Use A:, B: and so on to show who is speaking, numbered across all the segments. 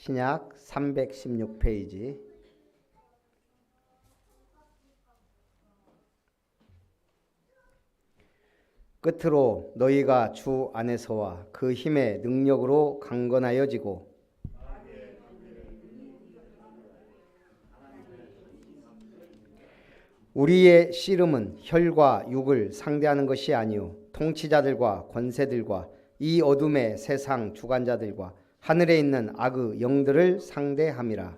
A: 신약 316페이지. 끝으로 너희가 주 안에서와 그 힘의 능력으로 강건하여지고 우리의 씨름은 혈과 육을 상대하는 것이 아니요 통치자들과 권세들과 이 어둠의 세상 주관자들과 하늘에 있는 악의 영들을 상대함이라.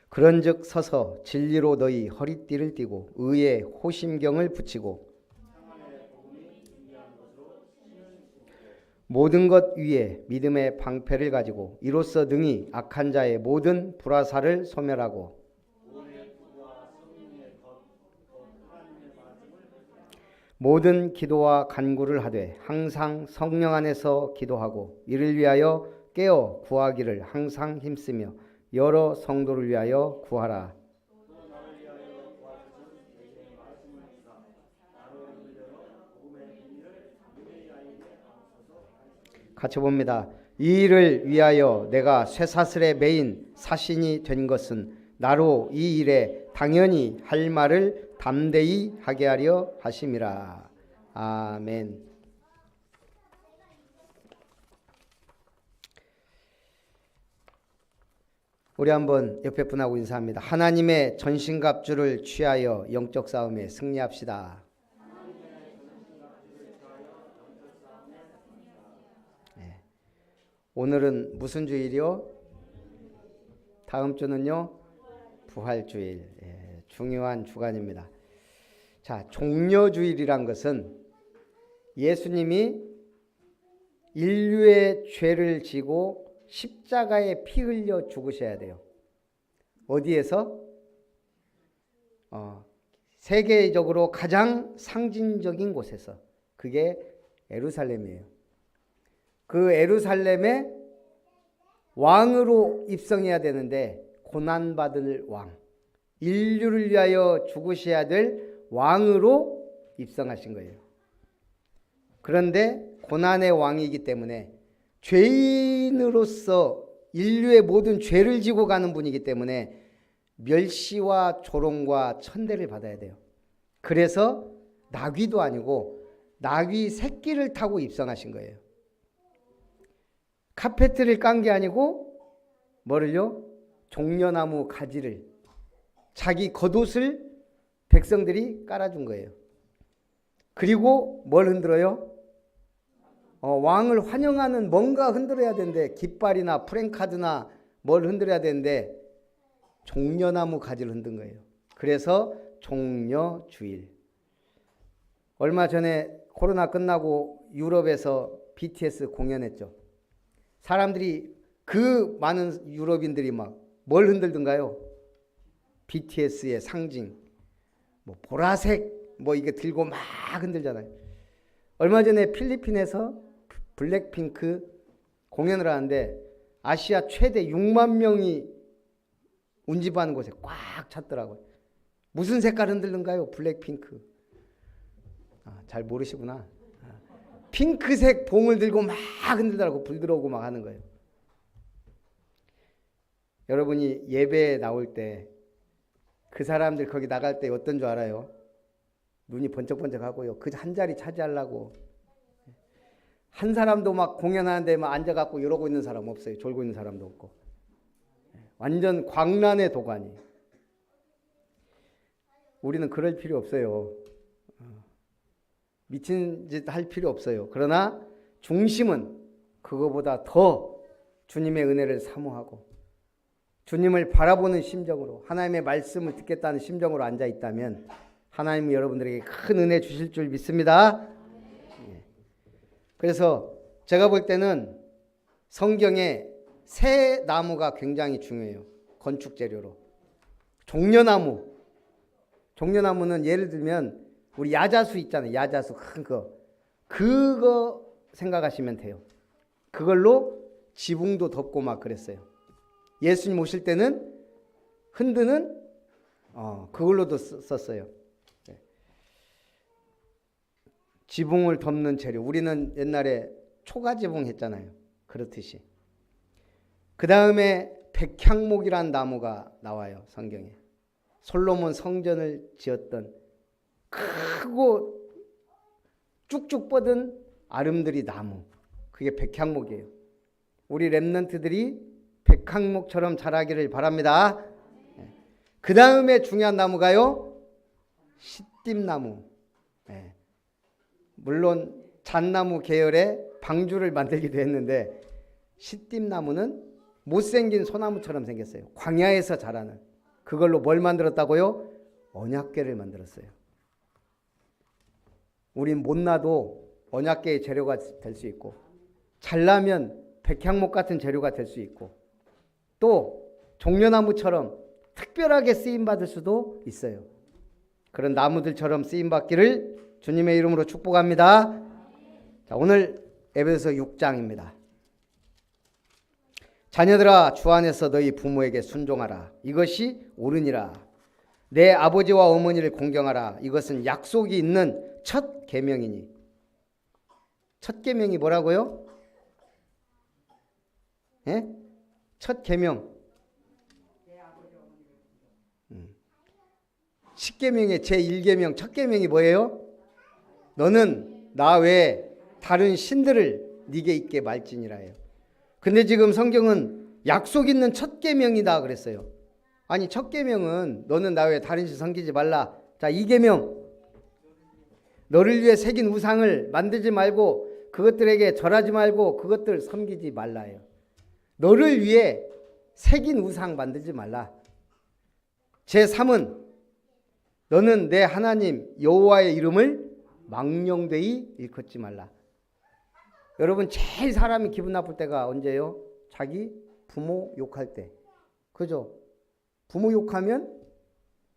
A: 그런즉 서서 진리로 너희 허리띠를 띠고 의의 호심경을 붙이고 모든 것 위에 믿음의 방패를 가지고 이로써 능히 악한 자의 모든 불화살을 소멸하고 모든 기도와 간구를 하되 항상 성령 안에서 기도하고 이를 위하여 깨어 구하기를 항상 힘쓰며 여러 성도를 위하여 구하라. 같이 봅니다. 이 일을 위하여 내가 쇠사슬에 매인 사신이 된 것은 나로 이 일에 당연히 할 말을 담대히 하게 하려 하심이라. 아멘. 우리 한번 옆에 분하고 인사합니다. 하나님의 전신갑주를 취하여 영적 싸움에 승리합시다. 네. 오늘은 무슨 주일이요? 다음 주는요? 부활주일. 예, 중요한 주간입니다. 자, 종려주일이란 것은 예수님이 인류의 죄를 지고 십자가에 피 흘려 죽으셔야 돼요. 어디에서? 세계적으로 가장 상징적인 곳에서. 그게 예루살렘이에요. 그 예루살렘에 왕으로 입성해야 되는데 고난받을 왕, 인류를 위하여 죽으셔야 될 왕으로 입성하신 거예요. 그런데 고난의 왕이기 때문에 죄인으로서 인류의 모든 죄를 지고 가는 분이기 때문에 멸시와 조롱과 천대를 받아야 돼요. 그래서 나귀도 아니고 나귀 새끼를 타고 입성하신 거예요. 카페트를 깐 게 아니고 뭐를요? 종려나무 가지를, 자기 겉옷을 백성들이 깔아준 거예요. 그리고 뭘 흔들어요? 왕을 환영하는 뭔가 흔들어야 되는데 깃발이나 프랭카드나 뭘 흔들어야 되는데 종려나무 가지를 흔든 거예요. 그래서 종려주일. 얼마 전에 코로나 끝나고 유럽에서 BTS 공연했죠. 사람들이 그 많은 유럽인들이 막 뭘 흔들던가요? BTS의 상징, 뭐 보라색 뭐 이게 들고 막 흔들잖아요. 얼마 전에 필리핀에서 블랙핑크 공연을 하는데 아시아 최대 6만 명이 운집하는 곳에 꽉 찼더라고요. 무슨 색깔 흔들는가요? 블랙핑크. 잘 모르시구나. 핑크색 봉을 들고 막 흔들더라고. 불 들어오고 막 하는 거예요. 여러분이 예배에 나올 때 그 사람들 거기 나갈 때 어떤 줄 알아요? 눈이 번쩍번쩍 하고요. 그 한 자리 차지하려고. 한 사람도 막 공연하는데 막 앉아갖고 이러고 있는 사람 없어요. 졸고 있는 사람도 없고. 완전 광란의 도가니. 우리는 그럴 필요 없어요. 미친 짓 할 필요 없어요. 그러나 중심은 그거보다 더 주님의 은혜를 사모하고 주님을 바라보는 심정으로 하나님의 말씀을 듣겠다는 심정으로 앉아 있다면 하나님이 여러분들에게 큰 은혜 주실 줄 믿습니다. 그래서 제가 볼 때는 성경에 새 나무가 굉장히 중요해요. 건축 재료로. 종려나무. 종려나무는 예를 들면 우리 야자수 있잖아요. 야자수 큰 거. 그거 생각하시면 돼요. 그걸로 지붕도 덮고 막 그랬어요. 예수님 오실 때는 흔드는 그걸로도 썼어요. 지붕을 덮는 재료. 우리는 옛날에 초가지붕 했잖아요. 그렇듯이. 그 다음에 백향목이란 나무가 나와요. 성경에. 솔로몬 성전을 지었던 크고 쭉쭉 뻗은 아름드리 나무. 그게 백향목이에요. 우리 렘넌트들이 백향목처럼 자라기를 바랍니다. 그 다음에 중요한 나무가요, 시띠나무. 물론 잣나무 계열의 방주를 만들기도 했는데 시띠나무는 못생긴 소나무처럼 생겼어요. 광야에서 자라는. 그걸로 뭘 만들었다고요? 언약궤를 만들었어요. 우린 못나도 언약궤의 재료가 될 수 있고, 잘나면 백향목 같은 재료가 될 수 있고, 또 종려나무처럼 특별하게 쓰임받을 수도 있어요. 그런 나무들처럼 쓰임받기를 주님의 이름으로 축복합니다. 자, 오늘 에베소서 6장입니다. 자녀들아, 주 안에서 너희 부모에게 순종하라. 이것이 옳으니라. 내 아버지와 어머니를 공경하라. 이것은 약속이 있는 첫 계명이니. 첫 계명이 뭐라고요? 예? 첫 계명. 10계명의 제1계명 첫 계명이 뭐예요? 너는 나 외에 다른 신들을 네게 있게 말지니라예요. 근데 지금 성경은 약속 있는 첫 계명이다 그랬어요. 아니, 첫 계명은 너는 나 외에 다른 신 섬기지 말라. 자, 2계명. 너를 위해 새긴 우상을 만들지 말고 그것들에게 절하지 말고 그것들 섬기지 말라예요. 너를 위해 새긴 우상 만들지 말라. 제3은 너는 내 하나님 여호와의 이름을 망령되이 일컫지 말라. 여러분, 제일 사람이 기분 나쁠 때가 언제예요? 자기 부모 욕할 때. 그죠? 부모 욕하면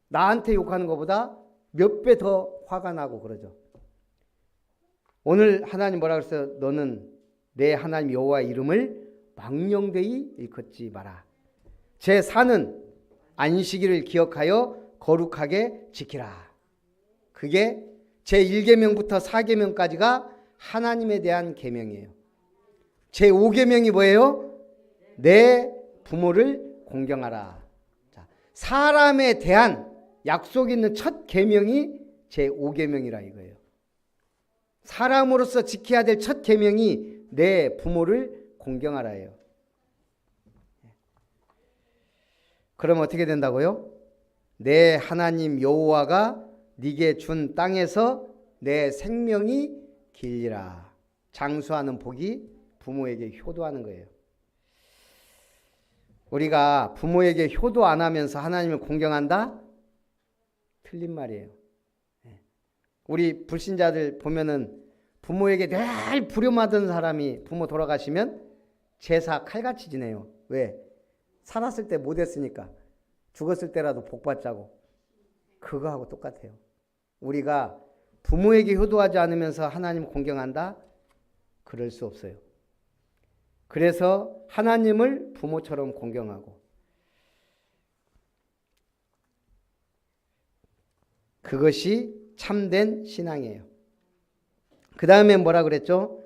A: 나한테 욕하는 것보다 몇 배 더 화가 나고 그러죠. 오늘 하나님 뭐라 그랬어요? 너는 내 하나님 여호와의 이름을 망령되이 일컫지 마라. 제4는 안식일을 기억하여 거룩하게 지키라. 그게 제1계명부터 4계명까지가 하나님에 대한 계명이에요. 제5계명이 뭐예요? 내 부모를 공경하라. 자, 사람에 대한 약속 있는 첫 계명이 제5계명이라 이거예요. 사람으로서 지켜야 될 첫 계명이 내 부모를 공경하라예요. 그럼 어떻게 된다고요? 내 하나님 여호와가 네게 준 땅에서 내 생명이 길리라. 장수하는 복이 부모에게 효도하는 거예요. 우리가 부모에게 효도 안 하면서 하나님을 공경한다? 틀린 말이에요. 우리 불신자들 보면은 부모에게 늘 부름하던 사람이 부모 돌아가시면 제사 칼같이 지내요. 왜? 살았을 때 못했으니까. 죽었을 때라도 복 받자고. 그거하고 똑같아요. 우리가 부모에게 효도하지 않으면서 하나님을 공경한다? 그럴 수 없어요. 그래서 하나님을 부모처럼 공경하고, 그것이 참된 신앙이에요. 그 다음에 뭐라 그랬죠?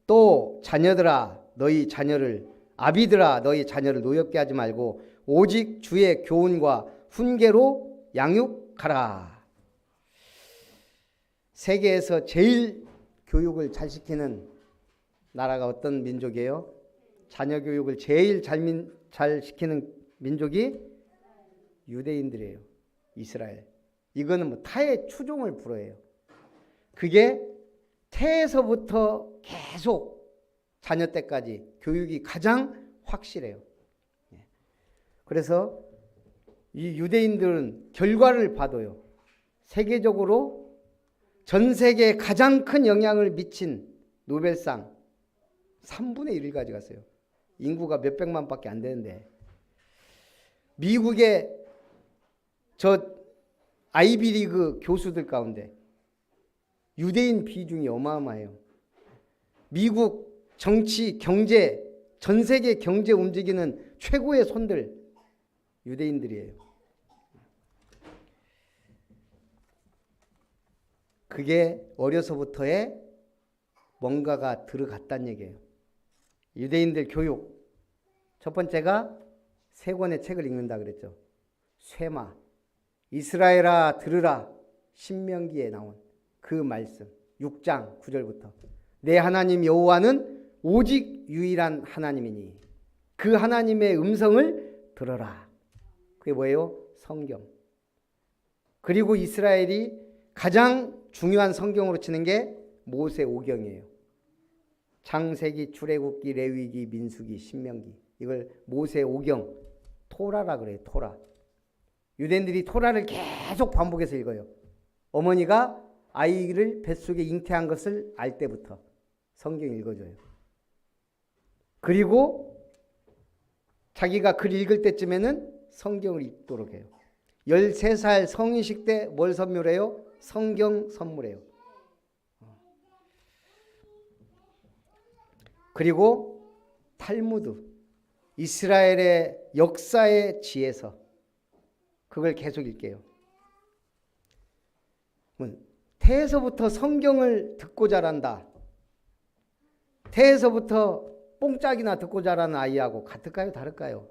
A: 또 자녀들아 너희 자녀를, 아비들아 너희 자녀를 노엽게 하지 말고 오직 주의 교훈과 훈계로 양육하라. 세계에서 제일 교육을 잘 시키는 나라가 어떤 민족이에요? 자녀 교육을 제일 잘 시키는 민족이 유대인들이에요. 이스라엘. 이거는 뭐 타의 추종을 불허해요. 그게 태에서부터 계속 자녀 때까지 교육이 가장 확실해요. 그래서 이 유대인들은 결과를 봐도요, 세계적으로 전 세계에 가장 큰 영향을 미친 노벨상 3분의 1을 가져갔어요. 인구가 몇백만밖에 안 되는데. 미국의 저 아이비리그 교수들 가운데 유대인 비중이 어마어마해요. 미국 정치, 경제, 전 세계 경제 움직이는 최고의 손들 유대인들이에요. 그게 어려서부터의 뭔가가 들어갔다는 얘기예요. 유대인들 교육. 첫 번째가 3권의 책을 읽는다 그랬죠. 쇠마. 이스라엘아 들으라. 신명기에 나온 그 말씀. 6장 9절부터. 내 하나님 여호와는 오직 유일한 하나님이니 그 하나님의 음성을 들어라. 그게 뭐예요? 성경. 그리고 이스라엘이 가장 중요한 성경으로 치는 게 모세오경이에요. 창세기, 출애굽기, 레위기, 민수기, 신명기. 이걸 모세오경, 토라라 그래요. 토라. 유대인들이 토라를 계속 반복해서 읽어요. 어머니가 아이를 뱃속에 잉태한 것을 알 때부터 성경 읽어줘요. 그리고 자기가 글 읽을 때쯤에는 성경을 읽도록 해요. 13살 성인식 때 뭘 선물해요? 성경 선물해요. 그리고 탈무드, 이스라엘의 역사의 지에서 그걸 계속 읽게요. 태에서부터 성경을 듣고 자란다. 태에서부터 뽕짝이나 듣고 자라는 아이하고 같을까요? 다를까요?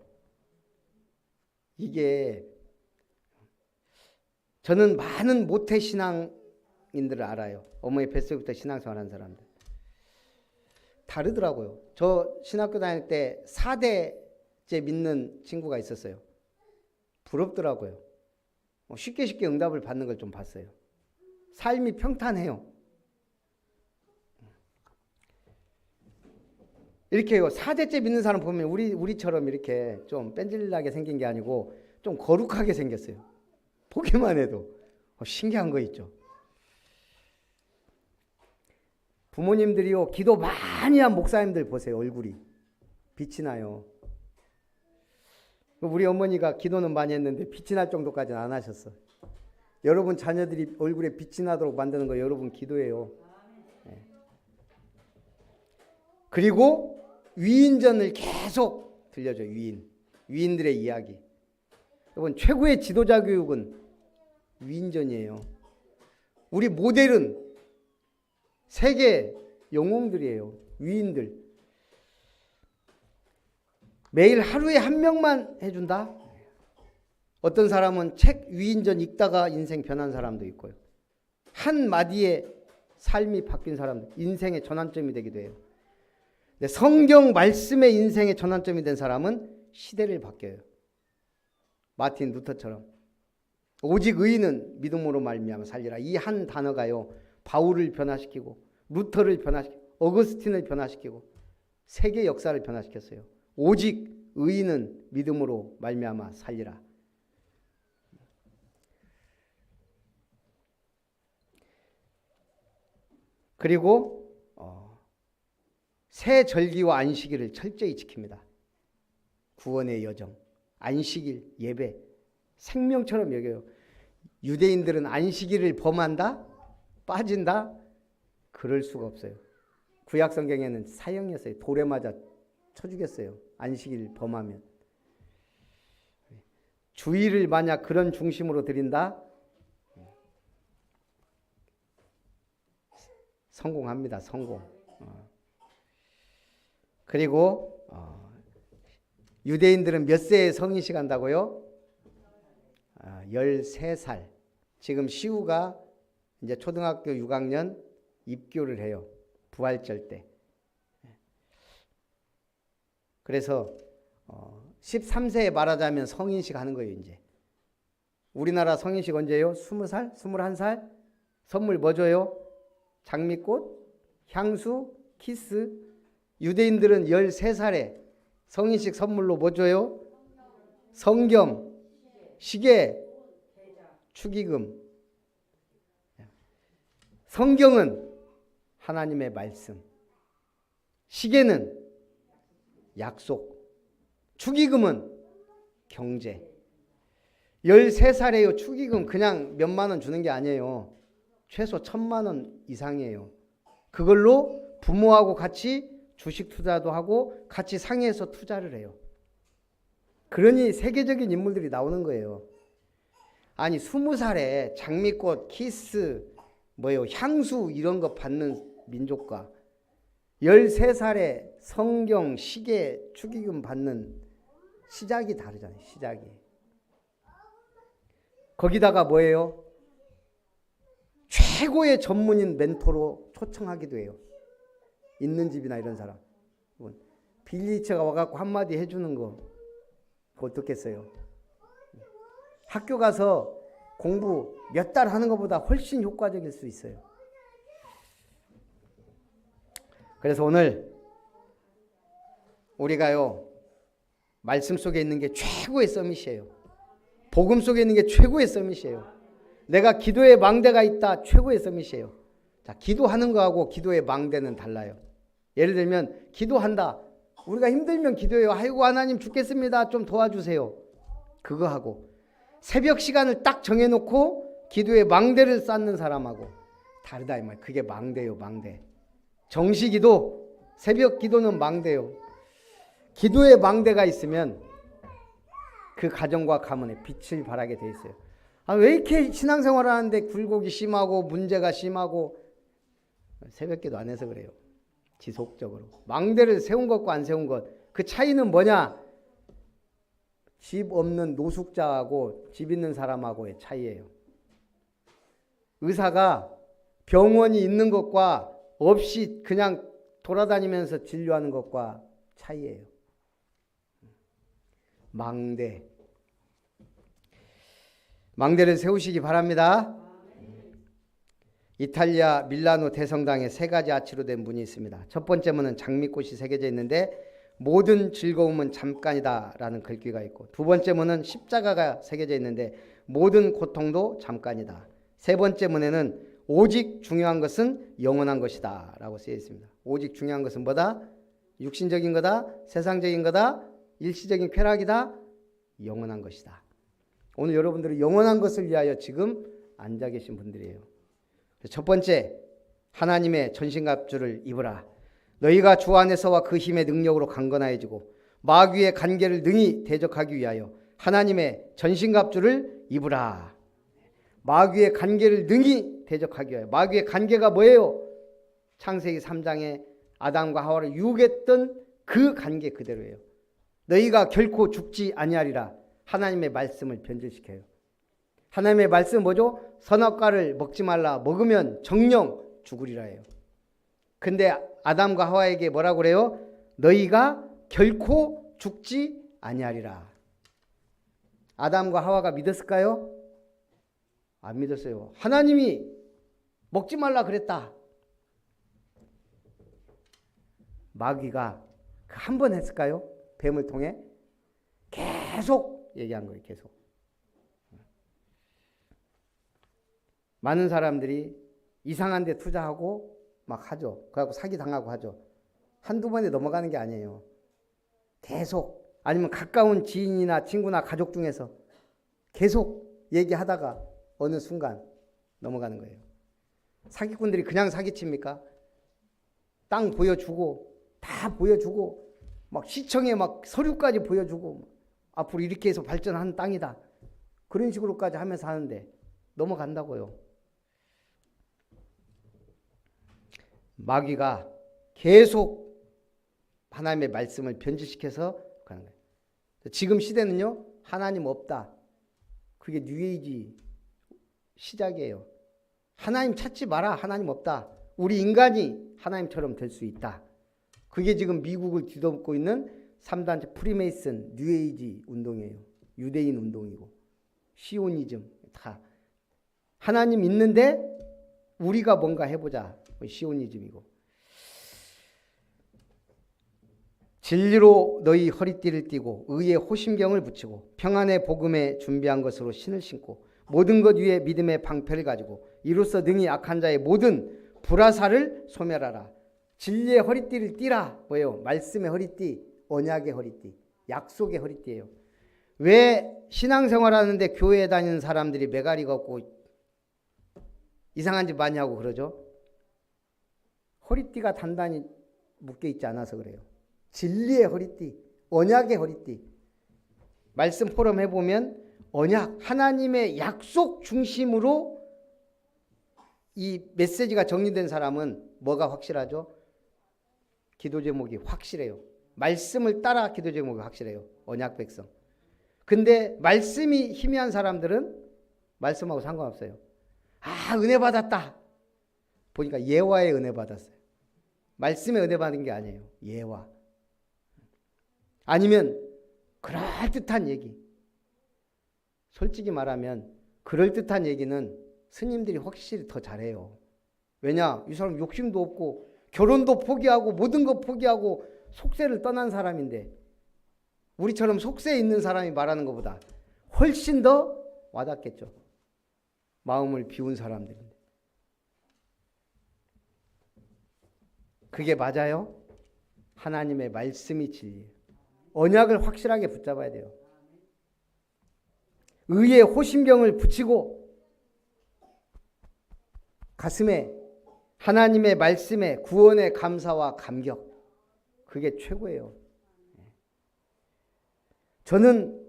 A: 이게 저는 많은 모태 신앙인들을 알아요. 어머니 뱃속부터 신앙생활하는 사람들. 다르더라고요. 저 신학교 다닐 때 4대째 믿는 친구가 있었어요. 부럽더라고요. 쉽게 응답을 받는 걸 좀 봤어요. 삶이 평탄해요. 이렇게요. 4대째 믿는 사람 보면 우리처럼 이렇게 좀 뺀질나게 생긴 게 아니고 좀 거룩하게 생겼어요. 보기만 해도 신기한 거 있죠. 부모님들이요, 기도 많이 한 목사님들 보세요. 얼굴이 빛이 나요. 우리 어머니가 기도는 많이 했는데 빛이 날 정도까지는 안 하셨어. 여러분 자녀들이 얼굴에 빛이 나도록 만드는 거 여러분 기도예요. 네. 그리고 위인전을 계속 들려줘요. 위인들의 이야기. 여러분 최고의 지도자 교육은 위인전이에요. 우리 모델은 세계 영웅들이에요. 위인들. 매일 하루에 한 명만 해준다? 어떤 사람은 책 위인전 읽다가 인생 변한 사람도 있고요. 한 마디에 삶이 바뀐 사람들, 인생의 전환점이 되기도 해요. 근데 성경 말씀의 인생의 전환점이 된 사람은 시대를 바뀌어요. 마틴 루터처럼. 오직 의인은 믿음으로 말미암아 살리라. 이 한 단어가요. 바울을 변화시키고 루터를 변화시키고 어거스틴을 변화시키고 세계 역사를 변화시켰어요. 오직 의인은 믿음으로 말미암아 살리라. 그리고 새 절기와 안식일을 철저히 지킵니다. 구원의 여정, 안식일, 예배, 생명처럼 여겨요. 유대인들은 안식일을 범한다? 빠진다? 그럴 수가 없어요. 구약 성경에는 사형이었어요. 돌에 맞아 쳐 죽였어요. 안식일 범하면. 주일을 만약 그런 중심으로 드린다? 성공합니다. 성공. 그리고 유대인들은 몇 세에 성인식 한다고요? 13살. 지금 시우가 이제 초등학교 6학년 입교를 해요. 부활절 때. 그래서 13세에 말하자면 성인식 하는 거예요. 이제 우리나라 성인식 언제예요? 20살? 21살? 선물 뭐 줘요? 장미꽃, 향수, 키스. 유대인들은 13살에 성인식 선물로 뭐 줘요? 성경, 시계, 축의금. 성경은 하나님의 말씀, 시계는 약속, 축의금은 경제. 13살에요. 축의금 그냥 몇만 원 주는 게 아니에요. 최소 1,000만 원 이상이에요. 그걸로 부모하고 같이 주식 투자도 하고 같이 상의해서 투자를 해요. 그러니 세계적인 인물들이 나오는 거예요. 아니 20살에 장미꽃, 키스, 뭐예요? 향수 이런 거 받는 민족과 13살에 성경, 시계, 축의금 받는 시작이 다르잖아요. 시작이. 거기다가 뭐예요? 최고의 전문인 멘토로 초청하기도 해요. 있는 집이나 이런 사람. 빌리처가 와갖고 한마디 해주는 거 어떻겠어요? 학교 가서 공부 몇 달 하는 것보다 훨씬 효과적일 수 있어요. 그래서 오늘 우리가요, 말씀 속에 있는 게 최고의 서밋이에요. 복음 속에 있는 게 최고의 서밋이에요. 내가 기도의 망대가 있다, 최고의 서밋이에요. 자, 기도하는 거하고 기도의 망대는 달라요. 예를 들면 기도한다. 우리가 힘들면 기도해요. 아이고 하나님 죽겠습니다. 좀 도와주세요. 그거 하고 새벽 시간을 딱 정해놓고 기도의 망대를 쌓는 사람하고 다르다 이 말. 그게 망대요, 망대. 정시기도, 새벽 기도는 망대요. 기도의 망대가 있으면 그 가정과 가문에 빛을 발하게 돼 있어요. 왜 이렇게 신앙생활 하는데 굴곡이 심하고 문제가 심하고? 새벽기도 안 해서 그래요. 지속적으로. 망대를 세운 것과 안 세운 것, 그 차이는 뭐냐? 집 없는 노숙자하고 집 있는 사람하고의 차이예요. 의사가 병원이 있는 것과 없이 그냥 돌아다니면서 진료하는 것과 차이예요. 망대를 세우시기 바랍니다. 이탈리아 밀라노 대성당에 3가지 아치로 된 문이 있습니다. 첫 번째 문은 장미꽃이 새겨져 있는데 모든 즐거움은 잠깐이다 라는 글귀가 있고, 두 번째 문은 십자가가 새겨져 있는데 모든 고통도 잠깐이다. 세 번째 문에는 오직 중요한 것은 영원한 것이다 라고 쓰여 있습니다. 오직 중요한 것은 뭐다? 육신적인 거다? 세상적인 거다? 일시적인 쾌락이다? 영원한 것이다. 오늘 여러분들은 영원한 것을 위하여 지금 앉아 계신 분들이에요. 첫 번째, 하나님의 전신갑주를 입으라. 너희가 주 안에서와 그 힘의 능력으로 강건하여지고 마귀의 간계를 능히 대적하기 위하여 하나님의 전신갑주를 입으라. 마귀의 간계를 능히 대적하기 위하여. 마귀의 간계가 뭐예요? 창세기 3장에 아담과 하와를 유혹했던 그 간계 그대로예요. 너희가 결코 죽지 아니하리라. 하나님의 말씀을 변질시켜요. 하나님의 말씀은 뭐죠? 선악과를 먹지 말라. 먹으면 정령 죽으리라 해요. 근데 아담과 하와에게 뭐라고 그래요? 너희가 결코 죽지 아니하리라. 아담과 하와가 믿었을까요? 안 믿었어요. 하나님이 먹지 말라 그랬다. 마귀가 한 번 했을까요? 뱀을 통해 계속 얘기한 거예요. 계속. 많은 사람들이 이상한 데 투자하고 막 하죠. 그래갖고 사기당하고 하죠. 한두 번에 넘어가는 게 아니에요. 계속. 아니면 가까운 지인이나 친구나 가족 중에서 계속 얘기하다가 어느 순간 넘어가는 거예요. 사기꾼들이 그냥 사기칩니까? 땅 보여주고 다 보여주고 막 시청에 막 서류까지 보여주고 앞으로 이렇게 해서 발전하는 땅이다. 그런 식으로까지 하면서 하는데 넘어간다고요. 마귀가 계속 하나님의 말씀을 변질시켜서 가는 거예요. 지금 시대는요, 하나님 없다. 그게 뉴에이지 시작이에요. 하나님 찾지 마라. 하나님 없다. 우리 인간이 하나님처럼 될 수 있다. 그게 지금 미국을 뒤덮고 있는 3단체 프리메이슨 뉴에이지 운동이에요. 유대인 운동이고 시오니즘 다 하나님 있는데 우리가 뭔가 해보자. 시오니즘이고. 진리로 너희 허리띠를 띠고 의의 호심경을 붙이고 평안의 복음에 준비한 것으로 신을 신고 모든 것 위에 믿음의 방패를 가지고 이로써 능히 악한 자의 모든 불화살을 소멸하라. 진리의 허리띠를 띠라. 뭐예요? 말씀의 허리띠, 언약의 허리띠, 약속의 허리띠예요. 왜 신앙생활 하는데 교회에 다니는 사람들이 매가리가 없고 이상한 짓 많이 하고 그러죠? 허리띠가 단단히 묶여 있지 않아서 그래요. 진리의 허리띠, 언약의 허리띠. 말씀 포럼 해보면 언약, 하나님의 약속 중심으로 이 메시지가 정리된 사람은 뭐가 확실하죠? 기도 제목이 확실해요. 말씀을 따라 기도 제목이 확실해요. 언약 백성. 근데 말씀이 희미한 사람들은 말씀하고 상관없어요. 아, 은혜 받았다. 보니까 예화의 은혜 받았어요. 말씀의 은혜 받은 게 아니에요. 예화. 아니면 그럴듯한 얘기. 솔직히 말하면 그럴듯한 얘기는 스님들이 확실히 더 잘해요. 왜냐? 이 사람 욕심도 없고 결혼도 포기하고 모든 거 포기하고 속세를 떠난 사람인데 우리처럼 속세에 있는 사람이 말하는 것보다 훨씬 더 와닿겠죠. 마음을 비운 사람들인데. 그게 맞아요? 하나님의 말씀이 진리예요. 언약을 확실하게 붙잡아야 돼요. 의의 호심경을 붙이고 가슴에 하나님의 말씀에 구원의 감사와 감격, 그게 최고예요. 저는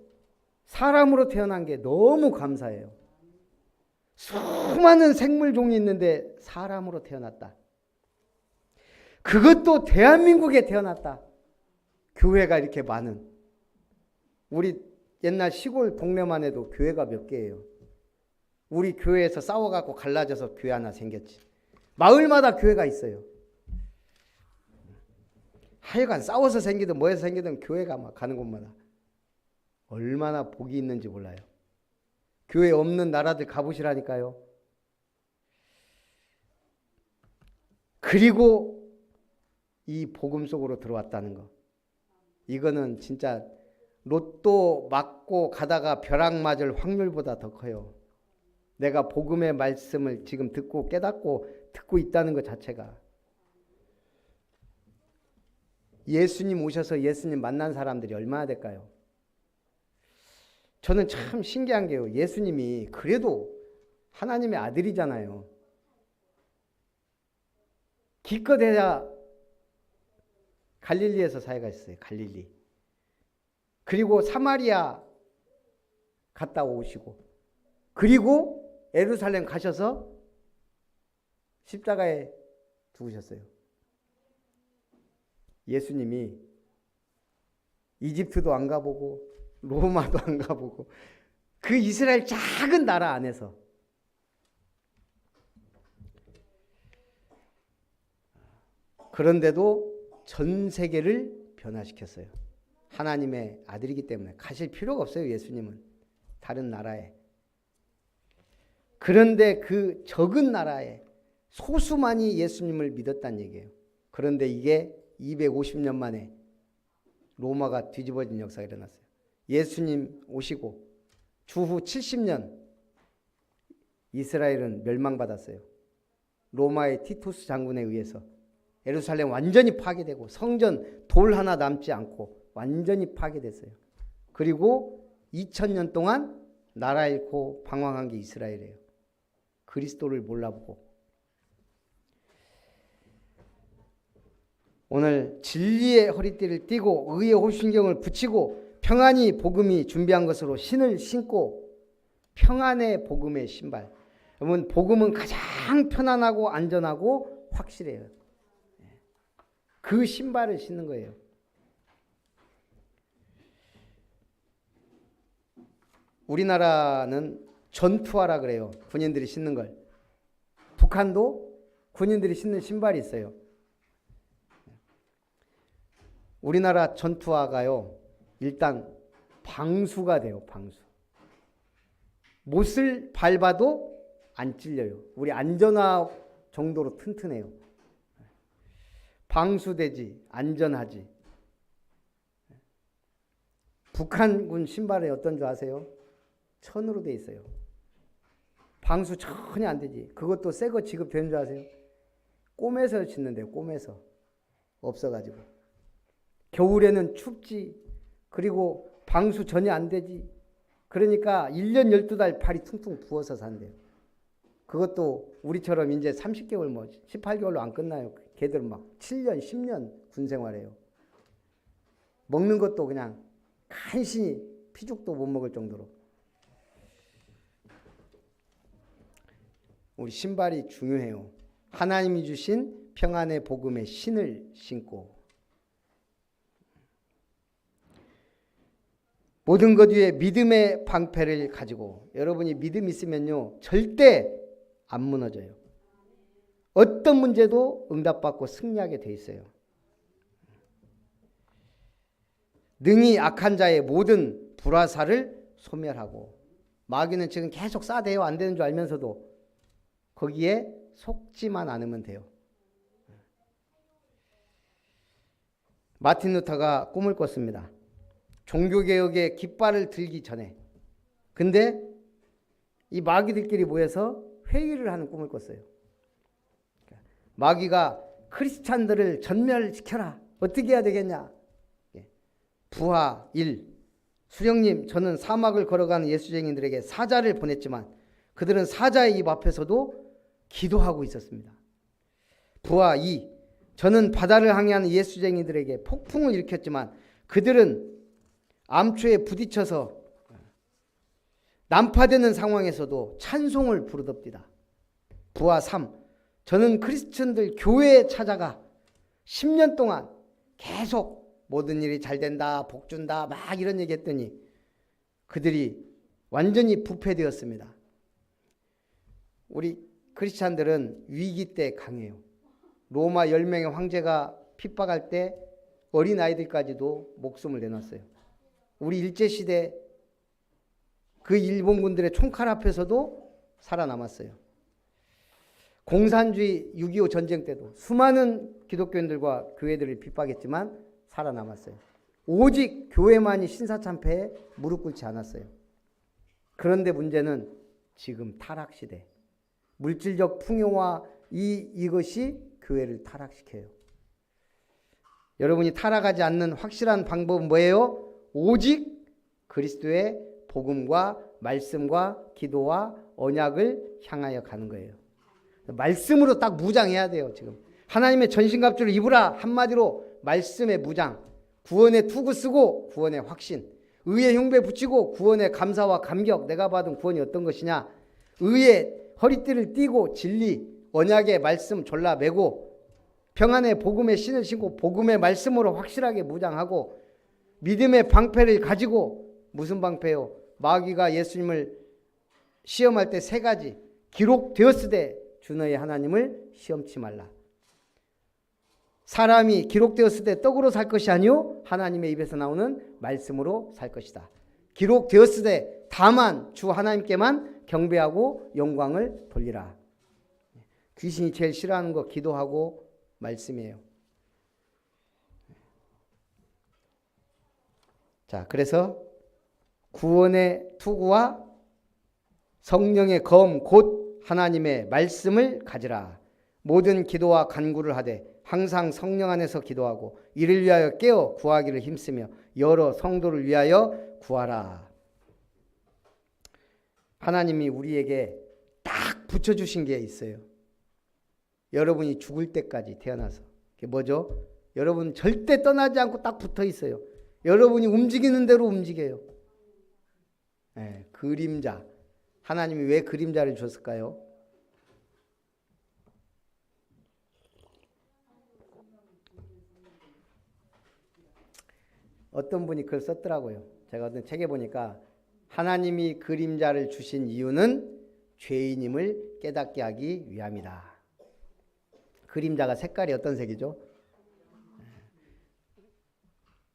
A: 사람으로 태어난 게 너무 감사해요. 수많은 생물 종이 있는데 사람으로 태어났다. 그것도 대한민국에 태어났다. 교회가 이렇게 많은. 우리 옛날 시골 동네만 해도 교회가 몇 개예요. 우리 교회에서 싸워갖고 갈라져서 교회 하나 생겼지. 마을마다 교회가 있어요. 하여간 싸워서 생기든 뭐해서 생기든 교회가 막 가는 곳마다. 얼마나 복이 있는지 몰라요. 교회 없는 나라들 가보시라니까요. 그리고 이 복음 속으로 들어왔다는 거. 이거는 진짜 로또 맞고 가다가 벼락 맞을 확률보다 더 커요. 내가 복음의 말씀을 지금 듣고 깨닫고 듣고 있다는 것 자체가. 예수님 오셔서 예수님 만난 사람들이 얼마나 될까요? 저는 참 신기한 게요. 예수님이 그래도 하나님의 아들이잖아요. 기껏해야 갈릴리에서 사회가 있어요. 갈릴리. 그리고 사마리아 갔다 오시고 그리고 예루살렘 가셔서 십자가에 죽으셨어요. 예수님이 이집트도 안 가보고 로마도 안 가보고 그 이스라엘 작은 나라 안에서 그런데도 전 세계를 변화시켰어요. 하나님의 아들이기 때문에 가실 필요가 없어요. 예수님은 다른 나라에. 그런데 그 적은 나라에 소수만이 예수님을 믿었다는 얘기예요. 그런데 이게 250년 만에 로마가 뒤집어진 역사가 일어났어요. 예수님 오시고 주후 70년 이스라엘은 멸망받았어요. 로마의 티투스 장군에 의해서 예루살렘 완전히 파괴되고 성전 돌 하나 남지 않고 완전히 파괴됐어요. 그리고 2000년 동안 나라 잃고 방황한 게 이스라엘이에요. 그리스도를 몰라보고. 오늘 진리의 허리띠를 띠고 의의 호신경을 붙이고 평안히 복음이 준비한 것으로 신을 신고 평안의 복음의 신발. 여러분 복음은 가장 편안하고 안전하고 확실해요. 그 신발을 신는 거예요. 우리나라는 전투화라 그래요. 군인들이 신는 걸. 북한도 군인들이 신는 신발이 있어요. 우리나라 전투화가요. 일단 방수가 돼요. 방수. 못을 밟아도 안 찔려요. 우리 안전화 정도로 튼튼해요. 방수되지, 안전하지. 북한군 신발이 어떤 줄 아세요? 천으로 돼 있어요. 방수 전혀 안 되지. 그것도 새 거 지급되는 줄 아세요? 꼼에서 신는데요. 꼼에서. 없어가지고. 겨울에는 춥지. 그리고 방수 전혀 안 되지. 그러니까 1년 12달 팔이 퉁퉁 부어서 산대요. 그것도 우리처럼 이제 30개월 뭐 18개월로 안 끝나요. 걔들은 막 7년 10년 군 생활해요. 먹는 것도 그냥 간신히 피죽도 못 먹을 정도로. 우리 신발이 중요해요. 하나님이 주신 평안의 복음의 신을 신고 모든 것 위에 믿음의 방패를 가지고 여러분이 믿음 있으면요 절대 안 무너져요. 어떤 문제도 응답받고 승리하게 돼 있어요. 능히 악한 자의 모든 불화살을 소멸하고 마귀는 지금 계속 쏴대요. 안 되는 줄 알면서도 거기에 속지만 않으면 돼요. 마틴 루터가 꿈을 꿨습니다. 종교개혁의 깃발을 들기 전에. 근데 이 마귀들끼리 모여서 회의를 하는 꿈을 꿨어요. 마귀가 크리스찬들을 전멸시켜라. 어떻게 해야 되겠냐. 부하 1. 수령님, 저는 사막을 걸어가는 예수쟁이들에게 사자를 보냈지만 그들은 사자의 입 앞에서도 기도하고 있었습니다. 부하 2. 저는 바다를 항해하는 예수쟁이들에게 폭풍을 일으켰지만 그들은 암초에 부딪혀서 난파되는 상황에서도 찬송을 부르답니다. 부하 3. 저는 크리스천들 교회에 찾아가 10년 동안 계속 모든 일이 잘 된다, 복 준다 막 이런 얘기 했더니 그들이 완전히 부패되었습니다. 우리 크리스찬들은 위기 때 강해요. 로마 10명의 황제가 핍박할 때 어린아이들까지도 목숨을 내놨어요. 우리 일제시대 그 일본군들의 총칼 앞에서도 살아남았어요. 공산주의 6.25 전쟁 때도 수많은 기독교인들과 교회들을 핍박했지만 살아남았어요. 오직 교회만이 신사참패에 무릎 꿇지 않았어요. 그런데 문제는 지금 타락시대. 물질적 풍요와 이것이 교회를 타락시켜요. 여러분이 타락하지 않는 확실한 방법은 뭐예요? 오직 그리스도의 복음과 말씀과 기도와 언약을 향하여 가는 거예요. 말씀으로 딱 무장해야 돼요. 지금 하나님의 전신갑주를 입으라. 한마디로 말씀의 무장, 구원의 투구 쓰고 구원의 확신, 의의 흉배 붙이고 구원의 감사와 감격, 내가 받은 구원이 어떤 것이냐, 의의 허리띠를 띠고 진리, 언약의 말씀 졸라매고 평안의 복음의 신을 신고 복음의 말씀으로 확실하게 무장하고 믿음의 방패를 가지고, 무슨 방패요? 마귀가 예수님을 시험할 때 3가지, 기록되었으되 주 너의 하나님을 시험치 말라. 사람이 기록되었을 때 떡으로 살 것이 아니요 하나님의 입에서 나오는 말씀으로 살 것이다. 기록되었을 때 다만 주 하나님께만 경배하고 영광을 돌리라. 귀신이 제일 싫어하는 거 기도하고 말씀이에요. 자, 그래서 구원의 투구와 성령의 검 곧 하나님의 말씀을 가지라. 모든 기도와 간구를 하되 항상 성령 안에서 기도하고 이를 위하여 깨어 구하기를 힘쓰며 여러 성도를 위하여 구하라. 하나님이 우리에게 딱 붙여주신 게 있어요. 여러분이 죽을 때까지 태어나서. 그게 뭐죠? 여러분 절대 떠나지 않고 딱 붙어 있어요. 여러분이 움직이는 대로 움직여요. 네, 그림자. 하나님이 왜 그림자를 줬을까요? 어떤 분이 글 썼더라고요. 제가 어떤 책에 보니까 하나님이 그림자를 주신 이유는 죄인임을 깨닫게 하기 위함이다. 그림자가 색깔이 어떤 색이죠?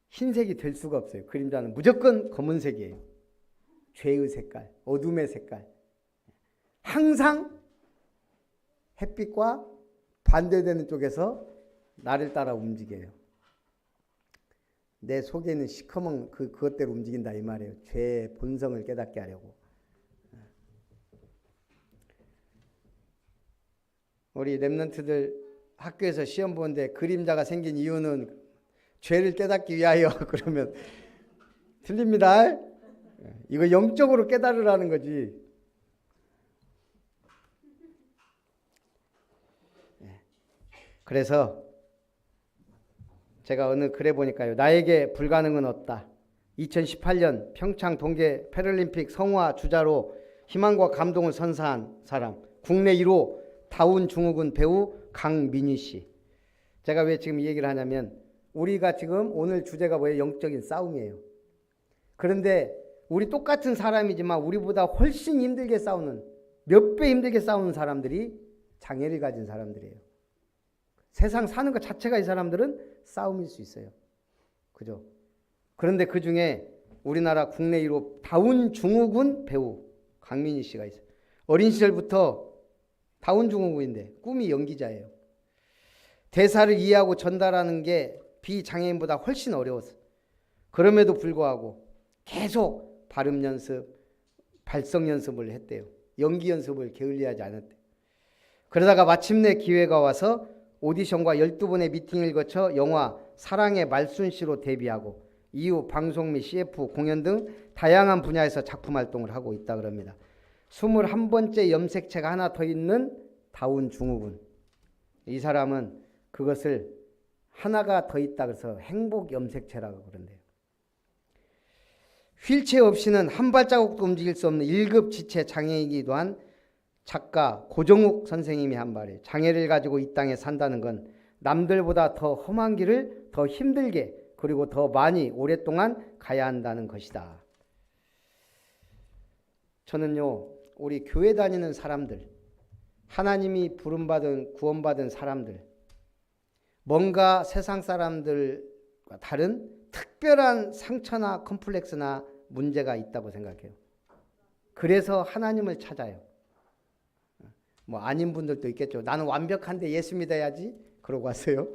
A: 흰색이 될 수가 없어요. 그림자는 무조건 검은색이에요. 죄의 색깔, 어둠의 색깔. 항상 햇빛과 반대되는 쪽에서 나를 따라 움직여요. 내 속에는 시커먼 그것대로 움직인다 이 말이에요. 죄의 본성을 깨닫게 하려고. 우리 랩런트들 학교에서 시험 보는데 그림자가 생긴 이유는 죄를 깨닫기 위하여 그러면 틀립니다. 이거 영적으로 깨달으라는 거지. 그래서 제가 어느 글에 보니까요. 나에게 불가능은 없다. 2018년 평창 동계 패럴림픽 성화 주자로 희망과 감동을 선사한 사람 국내 1호 다운증후군 배우 강민희 씨. 제가 왜 지금 이 얘기를 하냐면 우리가 지금 오늘 주제가 뭐예요? 영적인 싸움이에요. 그런데 우리 똑같은 사람이지만 우리보다 훨씬 힘들게 싸우는, 몇 배 힘들게 싸우는 사람들이 장애를 가진 사람들이에요. 세상 사는 것 자체가 이 사람들은 싸움일 수 있어요. 그죠? 그런데 그 중에 우리나라 국내 1호 다운증후군 배우 강민희 씨가 있어요. 어린 시절부터 다운증후군인데 꿈이 연기자예요. 대사를 이해하고 전달하는 게 비장애인보다 훨씬 어려웠어요. 그럼에도 불구하고 계속 발음 연습, 발성 연습을 했대요. 연기 연습을 게을리하지 않았대요. 그러다가 마침내 기회가 와서 오디션과 12번의 미팅을 거쳐 영화 사랑의 말순씨로 데뷔하고 이후 방송 및 CF, 공연 등 다양한 분야에서 작품 활동을 하고 있다 그럽니다. 21번째 염색체가 하나 더 있는 다운증후군. 이 사람은 그것을 하나가 더 있다 그래서 행복 염색체라고 그런대요. 휠체어 없이는 한 발자국도 움직일 수 없는 1급 지체 장애이기도 한 작가 고정욱 선생님이 한 말이에요. 장애를 가지고 이 땅에 산다는 건 남들보다 더 험한 길을 더 힘들게 그리고 더 많이 오랫동안 가야 한다는 것이다. 저는요, 우리 교회 다니는 사람들, 하나님이 부름받은 구원받은 사람들, 뭔가 세상 사람들과 다른 특별한 상처나 컴플렉스나 문제가 있다고 생각해요. 그래서 하나님을 찾아요. 뭐 아닌 분들도 있겠죠. 나는 완벽한데 예수 믿어야지 그러고 왔어요.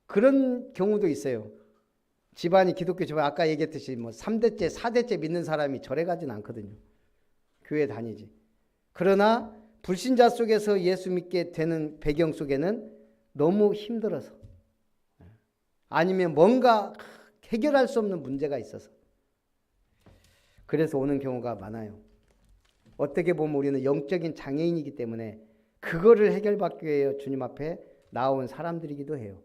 A: 그런 경우도 있어요. 집안이 기독교 집안, 아까 얘기했듯이 뭐 3대째 4대째 믿는 사람이 절에 가진 않거든요. 교회 다니지. 그러나 불신자 속에서 예수 믿게 되는 배경 속에는 너무 힘들어서 아니면 뭔가 해결할 수 없는 문제가 있어서 그래서 오는 경우가 많아요. 어떻게 보면 우리는 영적인 장애인이기 때문에 그거를 해결받기 위해 주님 앞에 나온 사람들이기도 해요.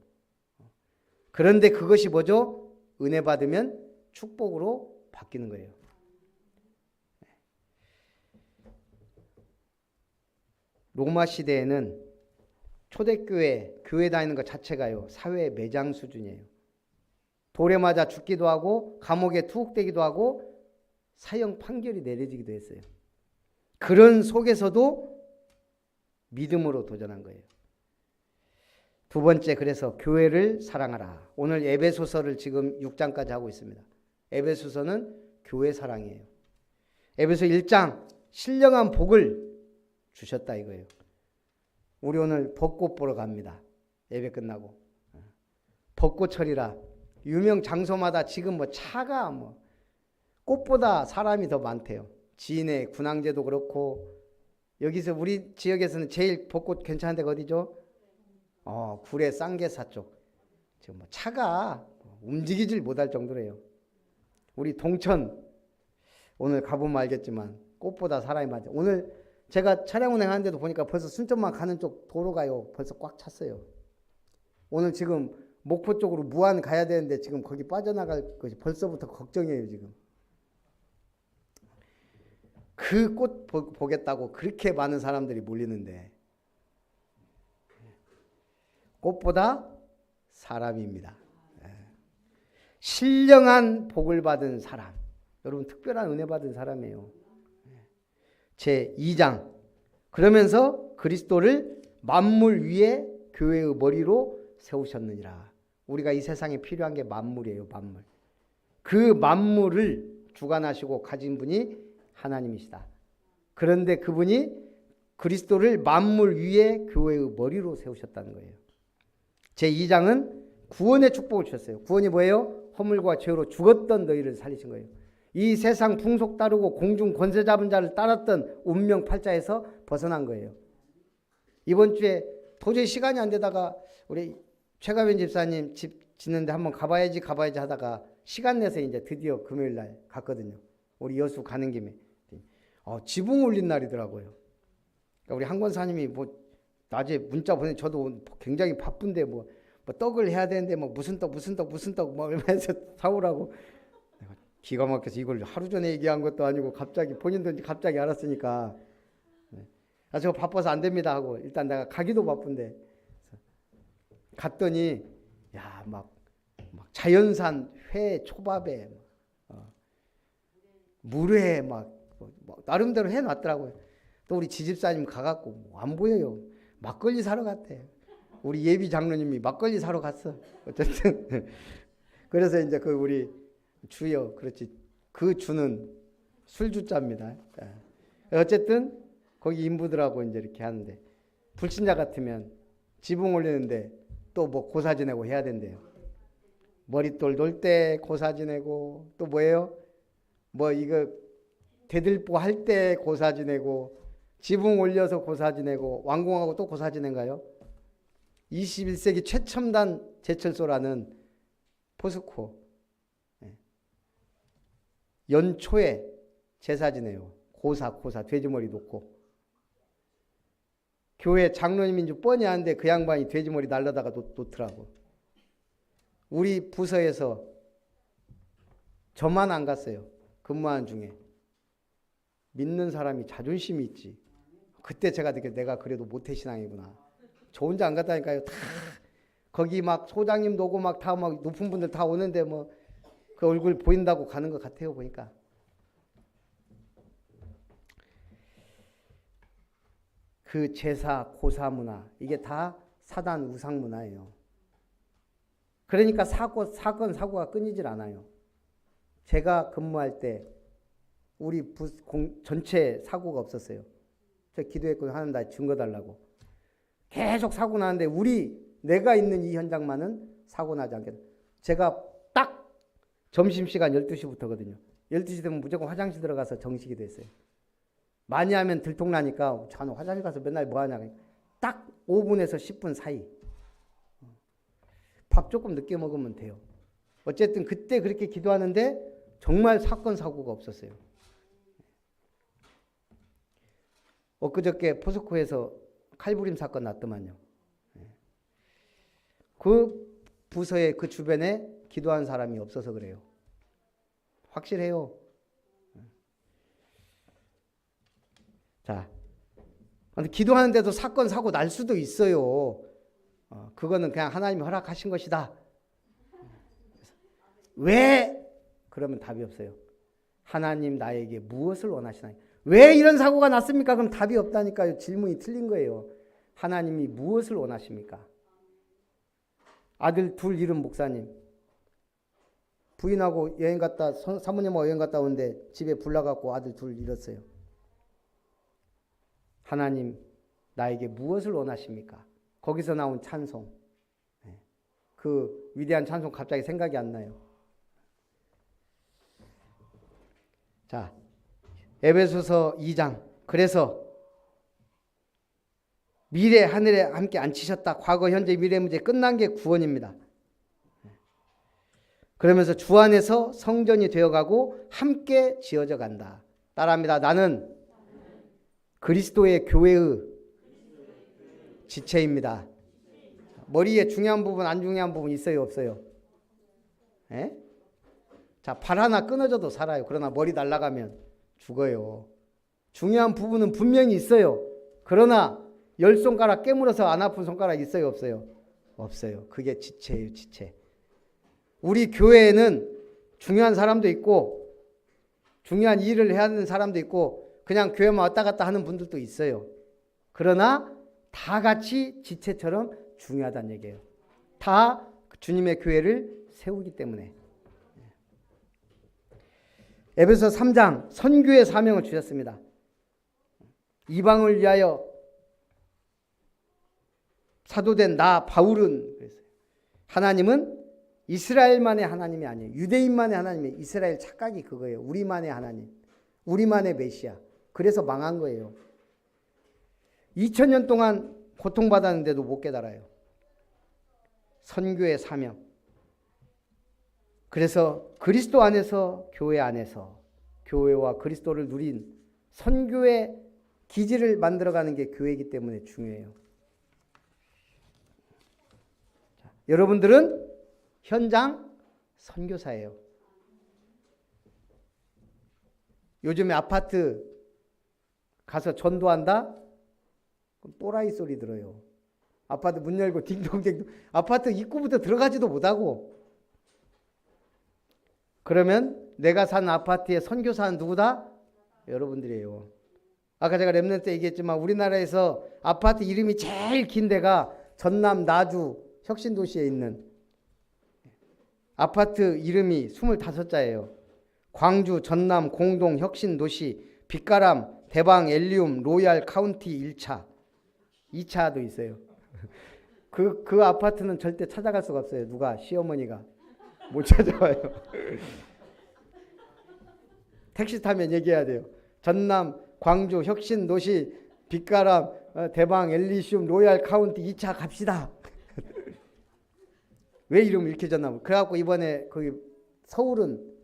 A: 그런데 그것이 뭐죠? 은혜 받으면 축복으로 바뀌는 거예요. 로마 시대에는 초대교회, 교회 다니는 것 자체가요, 사회 매장 수준이에요. 돌에 맞아 죽기도 하고 감옥에 투옥되기도 하고 사형 판결이 내려지기도 했어요. 그런 속에서도 믿음으로 도전한 거예요. 두 번째, 그래서 교회를 사랑하라. 오늘 에베소서를 지금 6장까지 하고 있습니다. 에베소서는 교회 사랑이에요. 에베소 1장 신령한 복을 주셨다 이거예요. 우리 오늘 벚꽃 보러 갑니다. 예배 끝나고. 벚꽃철이라 유명 장소마다 지금 뭐 차가 뭐 꽃보다 사람이 더 많대요. 진해 군항제도 그렇고 여기서 우리 지역에서는 제일 벚꽃 괜찮은 데가 어디죠? 구례 쌍계사 쪽. 지금 뭐 차가 움직이질 못할 정도래요. 우리 동천 오늘 가보면 알겠지만 꽃보다 사람이 많죠. 오늘 제가 차량 운행하는데도 보니까 벌써 순천만 가는 쪽 도로가요. 벌써 꽉 찼어요. 오늘 지금 목포 쪽으로 무안 가야 되는데 지금 거기 빠져나갈 것이 벌써부터 걱정이에요. 지금. 그 꽃 보겠다고 그렇게 많은 사람들이 몰리는데 꽃보다 사람입니다. 신령한 복을 받은 사람. 여러분 특별한 은혜 받은 사람이에요. 제2장. 그러면서 그리스도를 만물 위에 교회의 머리로 세우셨느니라. 우리가 이 세상에 필요한 게 만물이에요. 만물. 그 만물을 주관하시고 가진 분이 하나님이시다. 그런데 그분이 그리스도를 만물 위에 교회의 머리로 세우셨다는 거예요. 제2장은 구원의 축복을 주셨어요. 구원이 뭐예요? 허물과 죄로 죽었던 너희를 살리신 거예요. 이 세상 풍속 따르고 공중 권세 잡은 자를 따랐던 운명 팔자에서 벗어난 거예요. 이번 주에 도저히 시간이 안 되다가 우리 최가변 집사님 집 짓는데 한번 가봐야지 하다가 시간 내서 이제 드디어 금요일 날 갔거든요. 우리 여수 가는 김에. 지붕 올린 날이더라고요. 그러니까 우리 한 권사님이 뭐 낮에 문자 보내 저도 굉장히 바쁜데 뭐 떡을 해야 되는데 뭐 무슨 떡 뭐 얼마에서 사오라고 기가 막혀서 이걸 하루 전에 얘기한 것도 아니고 갑자기 본인도 갑자기 알았으니까 저 바빠서 안 됩니다 하고 일단 내가 가기도 바쁜데 갔더니 야, 막 자연산 회 초밥에 물회 막 나름대로 해놨더라고요. 또 우리 지집사님 가갖고 안 보여요. 막걸리 사러 갔대. 우리 예비 장로님이 막걸리 사러 갔어. 어쨌든 그래서 이제 그 우리 주여, 그렇지, 그 주는 술주자입니다. 어쨌든 거기 인부들하고 이제 이렇게 하는데 불신자 같으면 지붕 올리는데 또 뭐 고사 지내고 해야 된대요. 머릿돌 놀 때 고사 지내고 또 뭐예요? 뭐 이거 대들보 할 때 고사 지내고 지붕 올려서 고사 지내고 완공하고 또 고사 지낸가요? 21세기 최첨단 제철소라는 포스코 연초에 제사 지내요. 고사 돼지머리 놓고. 교회 장로님인 줄 뻔히 아는데 그 양반이 돼지머리 날라다가 놓더라고. 우리 부서에서 저만 안 갔어요. 근무하는 중에. 믿는 사람이 자존심이 있지. 그때 제가 느꼈 내가 그래도 모태신앙이구나. 저 혼자 안 갔다니까요. 다 거기 막 소장님도 오고 막 다 막 높은 분들 다 오는데 뭐 그 얼굴 보인다고 가는 것 같아요, 보니까. 그 제사, 고사 문화, 이게 다 사단 우상 문화예요. 그러니까 사건, 사고가 끊이질 않아요. 제가 근무할 때 우리 전체 사고가 없었어요. 저 기도했거든요. 하나님 나 증거 달라고. 계속 사고 나는데 내가 있는 이 현장만은 사고 나지 않게. 제가 딱 점심시간 12시부터거든요. 12시 되면 무조건 화장실 들어가서 정식이 됐어요. 많이 하면 들통나니까 저는 화장실 가서 맨날 뭐 하냐. 딱 5분에서 10분 사이. 밥 조금 늦게 먹으면 돼요. 어쨌든 그때 그렇게 기도하는데 정말 사건 사고가 없었어요. 엊그저께 포스코에서 칼부림 사건 났더만요. 그 부서에 그 주변에 기도한 사람이 없어서 그래요. 확실해요. 자, 기도하는데도 사건 사고 날 수도 있어요. 그거는 그냥 하나님이 허락하신 것이다. 왜? 그러면 답이 없어요. 하나님 나에게 무엇을 원하시나요? 왜 이런 사고가 났습니까? 그럼 답이 없다니까요. 질문이 틀린 거예요. 하나님이 무엇을 원하십니까? 아들 둘 잃은 목사님. 부인하고 여행 갔다 사모님하고 여행 갔다 오는데 집에 불 나갖고 아들 둘 잃었어요. 하나님 나에게 무엇을 원하십니까? 거기서 나온 찬송. 그 위대한 찬송 갑자기 생각이 안 나요. 자, 에베소서 2장. 그래서 미래 하늘에 함께 앉히셨다. 과거, 현재, 미래 문제 끝난 게 구원입니다. 그러면서 주 안에서 성전이 되어가고 함께 지어져 간다. 따라합니다. 나는 그리스도의 교회의 지체입니다. 머리에 중요한 부분, 안 중요한 부분 있어요, 없어요? 에? 자, 팔 하나 끊어져도 살아요. 그러나 머리 날아가면 죽어요. 중요한 부분은 분명히 있어요. 그러나 10손가락 깨물어서 안 아픈 손가락 있어요, 없어요? 없어요. 그게 지체예요, 지체. 우리 교회에는 중요한 사람도 있고 중요한 일을 해야 하는 사람도 있고 그냥 교회만 왔다 갔다 하는 분들도 있어요. 그러나 다 같이 지체처럼 중요하다는 얘기예요. 다 주님의 교회를 세우기 때문에. 에베소 3장 선교의 사명을 주셨습니다. 이방을 위하여 사도된 나 바울은 그랬어요. 하나님은 이스라엘만의 하나님이 아니에요. 유대인만의 하나님이에요. 이스라엘 착각이 그거예요. 우리만의 하나님, 우리만의 메시아. 그래서 망한 거예요. 2000년 동안 고통받았는데도 못 깨달아요. 선교의 사명. 그래서 그리스도 안에서 교회 안에서 교회와 그리스도를 누린 선교의 기지를 만들어가는 게 교회이기 때문에 중요해요. 자, 여러분들은 현장 선교사예요. 요즘에 아파트 가서 전도한다? 또라이 소리 들어요. 아파트 문 열고 딩동댕 아파트 입구부터 들어가지도 못하고. 그러면 내가 산 아파트의 선교사는 누구다? 여러분들이에요. 아까 제가 랩런트 얘기했지만 우리나라에서 아파트 이름이 제일 긴 데가 전남 나주 혁신도시에 있는 아파트 이름이 25자예요. 광주, 전남, 공동, 혁신도시, 빛가람, 대방, 엘리움, 로얄, 카운티 1차, 2차도 있어요. 그 아파트는 절대 찾아갈 수가 없어요. 누가? 시어머니가 못 찾아와요. 택시 타면 얘기해야 돼요. 전남, 광주, 혁신도시, 빛가람, 대방, 엘리시움, 로얄, 카운티 2차 갑시다. 왜 이름을 이렇게 졌나? 그래갖고 이번에 거기 서울은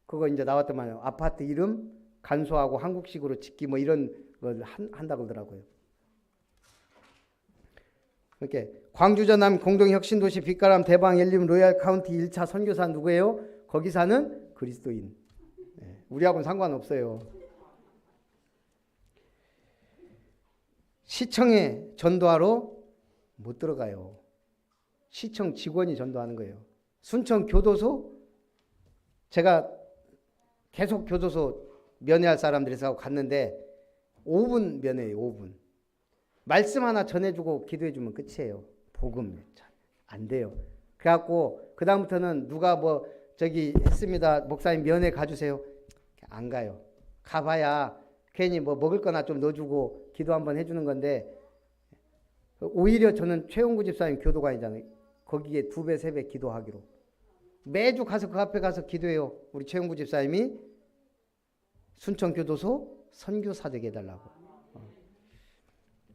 A: 그거 이제 나왔더만요. 아파트 이름 간소하고 한국식으로 짓기 뭐 이런 걸 한다고 그러더라고요. 이렇게 광주, 전남, 공동, 혁신도시, 빛가람, 대방, 엘림, 로얄, 카운티 1차 선교사 누구예요? 거기 사는 그리스도인. 우리하고는 상관없어요. 시청에 전도하러 못 들어가요. 시청 직원이 전도하는 거예요. 순천 교도소 제가 계속 교도소 면회할 사람들이 있어서 갔는데 5분 면회예요. 5분. 말씀 하나 전해주고 기도해주면 끝이에요. 복음 안 돼요. 그래갖고 그 다음부터는 누가 뭐 저기 했습니다. 목사님 면회 가주세요. 안 가요. 가봐야 괜히 뭐 먹을 거나 좀 넣어주고 기도 한번 해주는 건데 오히려 저는 최용구 집사님 교도관이잖아요. 거기에 2배 3배 기도하기로 매주 가서 그 앞에 가서 기도해요. 우리 최용구 집사님이 순천교도소 선교사 되게 해달라고.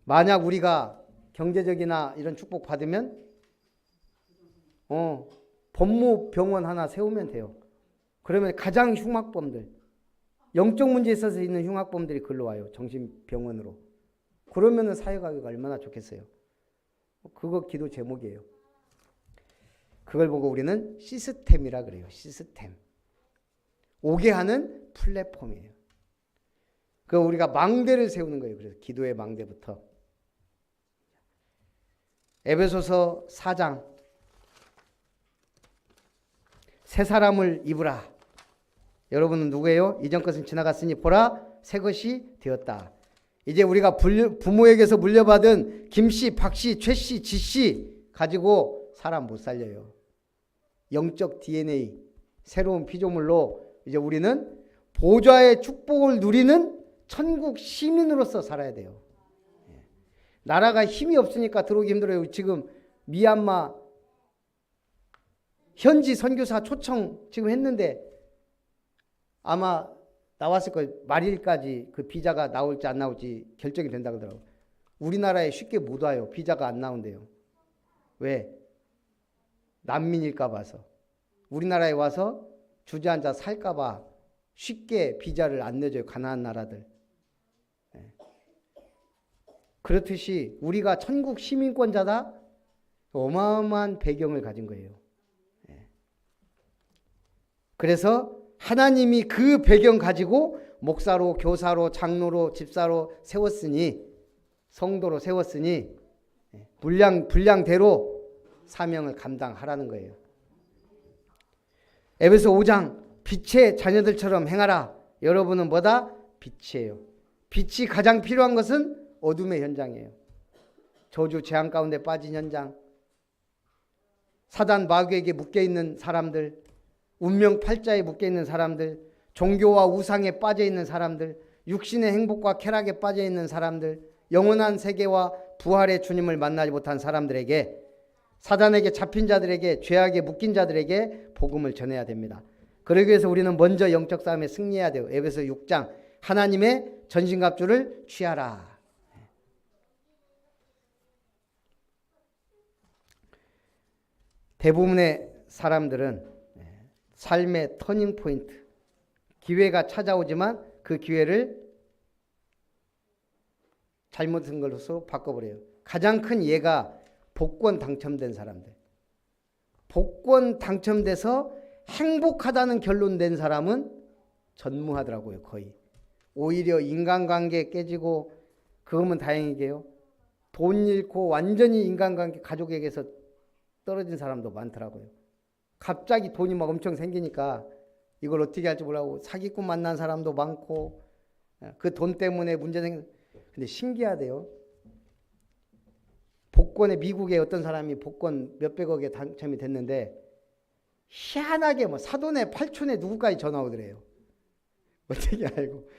A: 만약 우리가 경제적이나 이런 축복 받으면 법무병원 하나 세우면 돼요. 그러면 가장 흉악범들 영적 문제에 있어서 있는 흉악범들이 글로 와요. 정신병원으로. 그러면은 사회가가 얼마나 좋겠어요. 그거 기도 제목이에요. 그걸 보고 우리는 시스템이라 그래요. 시스템. 오게 하는 플랫폼이에요. 그 우리가 망대를 세우는 거예요. 그래서 기도의 망대부터. 에베소서 4장. 새 사람을 입으라. 여러분은 누구예요? 이전 것은 지나갔으니 보라 새 것이 되었다. 이제 우리가 부모에게서 물려받은 김씨, 박씨, 최씨, 지씨 가지고 사람 못 살려요. 영적 DNA, 새로운 피조물로 이제 우리는 보좌의 축복을 누리는 천국 시민으로서 살아야 돼요. 나라가 힘이 없으니까 들어오기 힘들어요. 지금 미얀마 현지 선교사 초청 지금 했는데 아마 나왔을 거예요. 말일까지 그 비자가 나올지 안 나올지 결정이 된다고 하더라고요. 우리나라에 쉽게 못 와요. 비자가 안 나온대요. 왜? 난민일까 봐서. 우리나라에 와서 주저앉아 살까 봐 쉽게 비자를 안 내줘요. 가난한 나라들. 그렇듯이 우리가 천국 시민권자다? 어마어마한 배경을 가진 거예요. 그래서 하나님이 그 배경 가지고 목사로, 교사로, 장로로, 집사로 세웠으니 성도로 세웠으니 분량대로 사명을 감당하라는 거예요. 에베소 5장 빛의 자녀들처럼 행하라. 여러분은 뭐다? 빛이에요. 빛이 가장 필요한 것은 어둠의 현장이에요. 저주 재앙 가운데 빠진 현장, 사단 마귀에게 묶여있는 사람들, 운명 팔자에 묶여있는 사람들, 종교와 우상에 빠져있는 사람들, 육신의 행복과 쾌락에 빠져있는 사람들, 영원한 세계와 부활의 주님을 만나지 못한 사람들에게, 사단에게 잡힌 자들에게, 죄악에 묶인 자들에게 복음을 전해야 됩니다. 그러기 위해서 우리는 먼저 영적 싸움에 승리해야 돼요. 에베소 6장 하나님의 전신갑주를 취하라. 대부분의 사람들은 삶의 터닝포인트, 기회가 찾아오지만 그 기회를 잘못한 것으로 바꿔버려요. 가장 큰 예가 복권 당첨된 사람들. 복권 당첨돼서 행복하다는 결론 낸 사람은 전무하더라고요. 거의. 오히려 인간관계 깨지고 그거면 다행이게요. 돈 잃고 완전히 인간관계 가족에게서 떨어진 사람도 많더라고요. 갑자기 돈이 막 엄청 생기니까 이걸 어떻게 할지 몰라고 사기꾼 만난 사람도 많고 그 돈 때문에 문제 근데 신기하대요. 복권에 미국의 어떤 사람이 복권 몇백억에 당첨이 됐는데 희한하게 뭐 사돈의 팔촌에 누구까지 전화 오더래요. 어떻게 알고.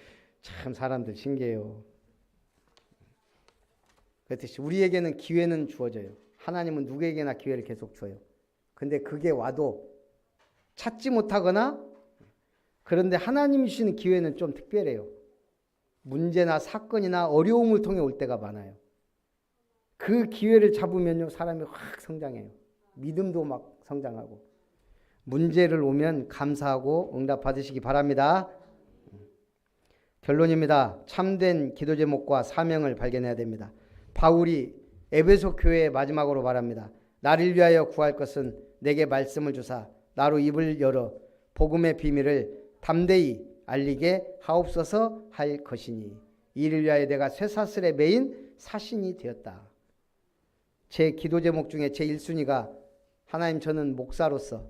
A: 참 사람들 신기해요. 그렇듯이 우리에게는 기회는 주어져요. 하나님은 누구에게나 기회를 계속 줘요. 근데 그게 와도 찾지 못하거나, 그런데 하나님이 주시는 기회는 좀 특별해요. 문제나 사건이나 어려움을 통해 올 때가 많아요. 그 기회를 잡으면요 사람이 확 성장해요. 믿음도 막 성장하고. 문제를 오면 감사하고 응답 받으시기 바랍니다. 결론입니다. 참된 기도 제목과 사명을 발견해야 됩니다. 바울이 에베소 교회에 마지막으로 말합니다. 나를 위하여 구할 것은 내게 말씀을 주사 나로 입을 열어 복음의 비밀을 담대히 알리게 하옵소서 할 것이니 이를 위하여 내가 쇠사슬에 매인 사신이 되었다. 제 기도 제목 중에 제 1순위가 하나님 저는 목사로서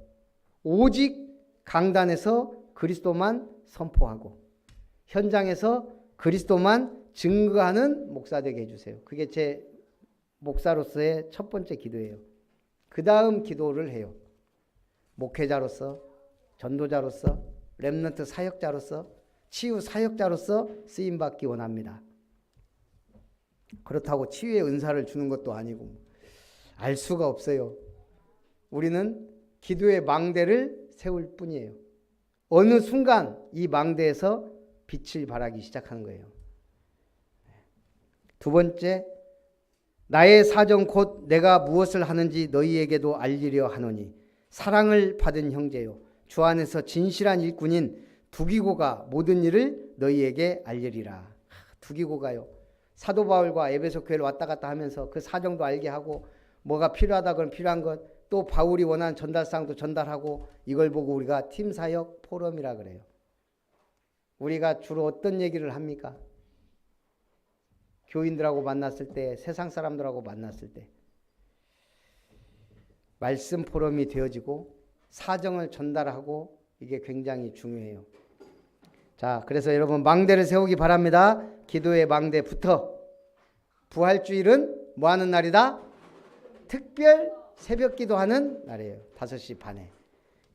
A: 오직 강단에서 그리스도만 선포하고 현장에서 그리스도만 증거하는 목사 되게 해주세요. 그게 제 목사로서의 첫 번째 기도예요. 그 다음 기도를 해요. 목회자로서, 전도자로서, 렘넌트 사역자로서, 치유 사역자로서 쓰임받기 원합니다. 그렇다고 치유의 은사를 주는 것도 아니고 알 수가 없어요. 우리는 기도의 망대를 세울 뿐이에요. 어느 순간 이 망대에서 빛을 발하기 시작하는 거예요. 두 번째, 나의 사정 곧 내가 무엇을 하는지 너희에게도 알리려 하노니 사랑을 받은 형제요 주 안에서 진실한 일꾼인 두기고가 모든 일을 너희에게 알리리라. 두기고가요. 사도 바울과 에베소 교회를 왔다 갔다 하면서 그 사정도 알게 하고 뭐가 필요하다 그러면 필요한 것, 또 바울이 원하는 전달사항도 전달하고, 이걸 보고 우리가 팀사역 포럼이라 그래요. 우리가 주로 어떤 얘기를 합니까? 교인들하고 만났을 때, 세상 사람들하고 만났을 때 말씀 포럼이 되어지고 사정을 전달하고, 이게 굉장히 중요해요. 자, 그래서 여러분 망대를 세우기 바랍니다. 기도의 망대부터. 부활주일은 뭐 하는 날이다? 특별 새벽 기도하는 날이에요. 5시 반에.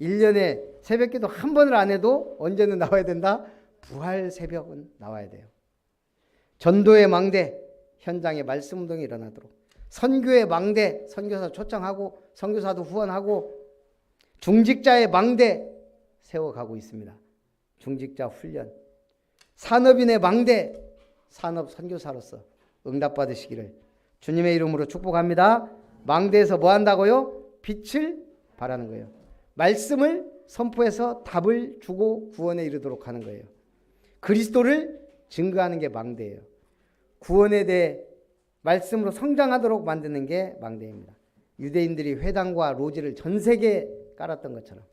A: 1년에 새벽 기도 한 번을 안 해도 언제는 나와야 된다? 부활 새벽은 나와야 돼요. 전도의 망대, 현장에 말씀 운동이 일어나도록. 선교의 망대, 선교사 초청하고 선교사도 후원하고. 중직자의 망대 세워가고 있습니다. 중직자 훈련. 산업인의 망대, 산업 선교사로서 응답받으시기를 주님의 이름으로 축복합니다. 망대에서 뭐 한다고요? 빛을 발하는 거예요. 말씀을 선포해서 답을 주고 구원에 이르도록 하는 거예요. 그리스도를 증거하는 게 망대예요. 구원에 대해 말씀으로 성장하도록 만드는 게 망대입니다. 유대인들이 회당과 로지를 전 세계에 깔았던 것처럼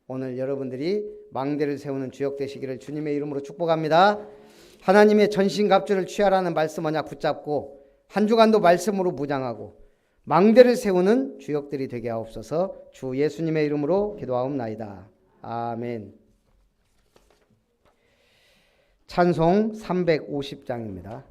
A: 오늘 여러분들이 망대를 세우는 주역 되시기를 주님의 이름으로 축복합니다. 하나님의 전신갑주를 취하라는 말씀 언약 붙잡고 한 주간도 말씀으로 무장하고 망대를 세우는 주역들이 되게 하옵소서. 주 예수님의 이름으로 기도하옵나이다. 아멘. 찬송 350장입니다.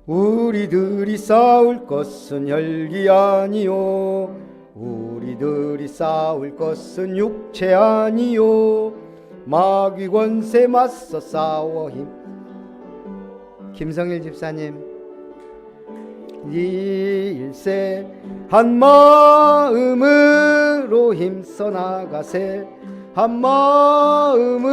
A: 우리들이 싸울 것은 혈기 아니요 우리들이 싸울 것은 육체 아니요 마귀 권세 맞서 싸워 힘. 김성일 집사님. 일세 한 마음으로 힘써 나가세 한 마음으로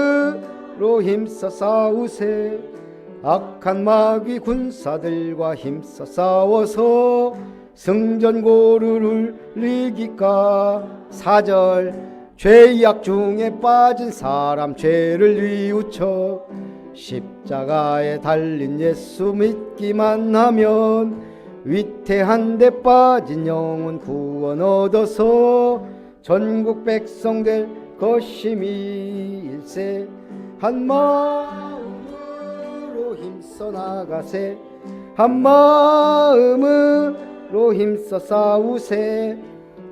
A: 힘써 싸우세 악한 마귀 군사들과 힘써 싸워서 승전고를 울리기까. 4절 죄악 중에 빠진 사람 죄를 뉘우쳐 십자가에 달린 예수 믿기만 하면 위태한 데 빠진 영혼 구원 얻어서 전국 백성 될 것임이 일세. 한 마음으로 힘써 나가세. 한 마음으로 힘써 싸우세.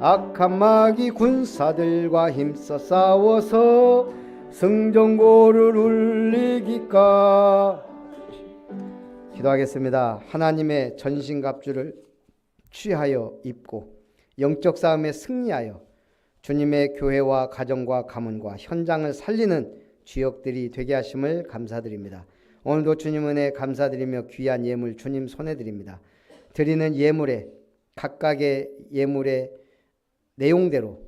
A: 악한 마귀 군사들과 힘써 싸워서 승전고를 울리기까. 기도하겠습니다. 하나님의 전신갑주를 취하여 입고 영적 싸움에 승리하여 주님의 교회와 가정과 가문과 현장을 살리는 주역들이 되게 하심을 감사드립니다. 오늘도 주님 은혜 감사드리며 귀한 예물 주님 손에 드립니다. 드리는 예물에 각각의 예물의 내용대로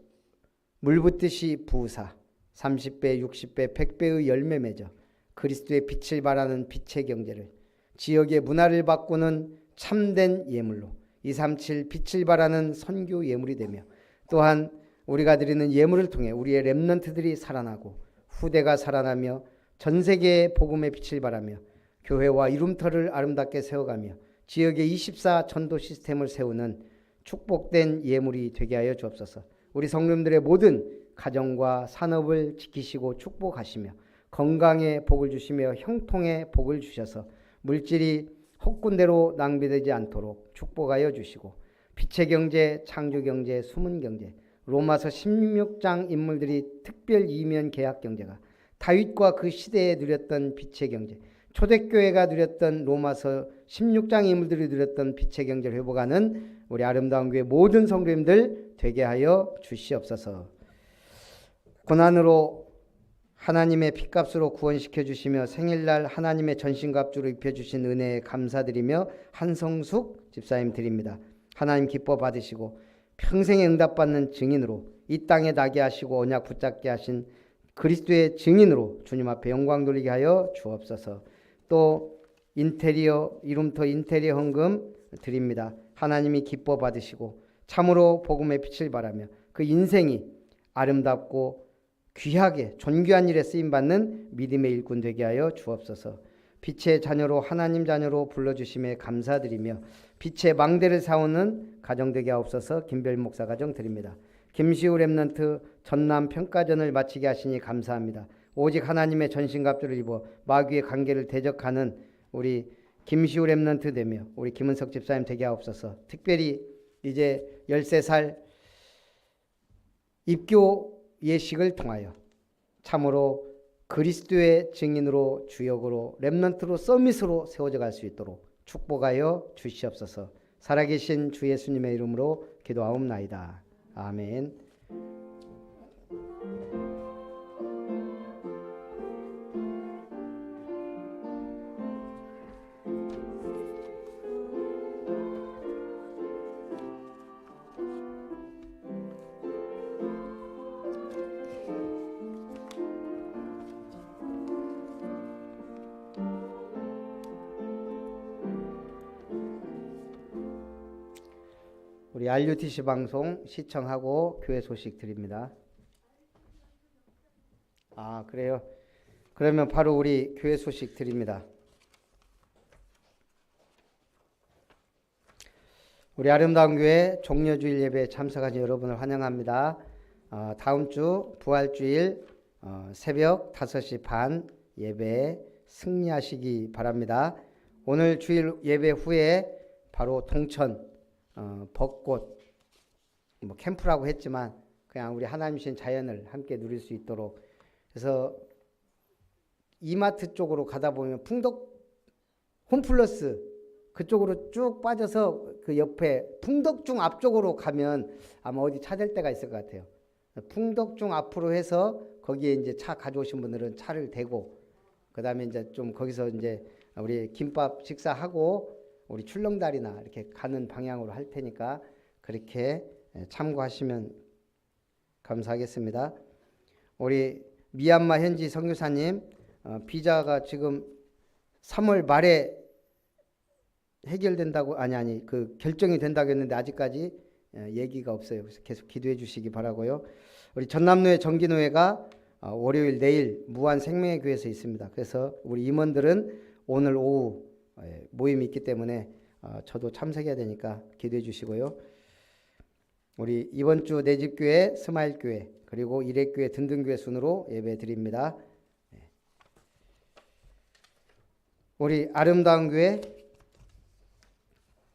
A: 물붓듯이 부으사 30배, 60배, 100배의 열매 맺어 그리스도의 빛을 발하는 빛의 경제를 지역의 문화를 바꾸는 참된 예물로 237 빛을 발하는 선교 예물이 되며 또한 우리가 드리는 예물을 통해 우리의 렘넌트들이 살아나고 후대가 살아나며 전 세계의 복음의 빛을 발하며 교회와 이룸터를 아름답게 세워가며 지역의 24 전도 시스템을 세우는 축복된 예물이 되게 하여 주옵소서. 우리 성도님들의 모든 가정과 산업을 지키시고 축복하시며 건강에 복을 주시며 형통에 복을 주셔서 물질이 헛군대로 낭비되지 않도록 축복하여 주시고 빛의 경제, 창조 경제, 숨은 경제, 로마서 16장 인물들이 특별 이면 계약 경제가 다윗과 그 시대에 누렸던 빛의 경제, 초대교회가 누렸던 로마서 16장 인물들이 누렸던 빛의 경제를 회복하는 우리 아름다운 교회 모든 성도님들 되게 하여 주시옵소서. 고난으로 하나님의 핏값으로 구원시켜 주시며 생일날 하나님의 전신갑주로 입혀주신 은혜에 감사드리며 한성숙 집사님 드립니다. 하나님 기뻐 받으시고 평생에 응답받는 증인으로 이 땅에 나게 하시고 언약 붙잡게 하신 그리스도의 증인으로 주님 앞에 영광 돌리게 하여 주옵소서. 또 인테리어 이룸터 인테리어 헌금 드립니다. 하나님이 기뻐 받으시고 참으로 복음의 빛을 발하며 그 인생이 아름답고 귀하게 존귀한 일에 쓰임받는 믿음의 일꾼 되게 하여 주옵소서. 빛의 자녀로 하나님 자녀로 불러주심에 감사드리며 빛의 망대를 세우는 가정 되게 하옵소서. 김별 목사 가정 드립니다. 김시우 렘넌트 전남 평가전을 마치게 하시니 감사합니다. 오직 하나님의 전신갑주를 입어 마귀의 관계를 대적하는 우리 김시우 렘넌트 되며 우리 김은석 집사님 되게 하옵소서. 특별히 이제 13살 입교 예식을 통하여 참으로 그리스도의 증인으로 주역으로 렘넌트로 서밋으로 세워져 갈 수 있도록 축복하여 주시옵소서. 살아계신 주 예수님의 이름으로 기도하옵나이다. 아멘. 우리 RUTC 방송 시청하고 교회 소식 드립니다. 아, 그래요? 그러면 바로 우리 교회 소식 드립니다. 우리 아름다운 교회 종려주일 예배에 참석하신 여러분을 환영합니다. 다음 주 부활주일 새벽 5시 반 예배에 승리하시기 바랍니다. 오늘 주일 예배 후에 바로 동천 벚꽃 캠프라고 했지만 그냥 우리 하나님 주신 자연을 함께 누릴 수 있도록 그래서 이마트 쪽으로 가다 보면 풍덕 홈플러스 그쪽으로 쭉 빠져서 그 옆에 풍덕중 앞쪽으로 가면 아마 어디 찾을 데가 있을 것 같아요. 풍덕중 앞으로 해서 거기에 이제 차 가져오신 분들은 차를 대고 그 다음에 이제 좀 거기서 이제 우리 김밥 식사하고 우리 출렁다리나 이렇게 가는 방향으로 할 테니까 그렇게 참고하시면 감사하겠습니다. 우리 미얀마 현지 선교사님 비자가 지금 3월 말에 해결된다고 그 결정이 된다고 했는데 아직까지 얘기가 없어요. 그래서 계속 기도해 주시기 바라고요. 우리 전남로의 정기노회가 월요일 내일 무한생명의 교회에서 있습니다. 그래서 우리 임원들은 오늘 오후 모임이 있기 때문에 저도 참석해야 되니까 기도해 주시고요. 우리 이번 주 내 집교회, 스마일교회, 그리고 일회교회, 든든교회 순으로 예배 드립니다. 우리 아름다운 교회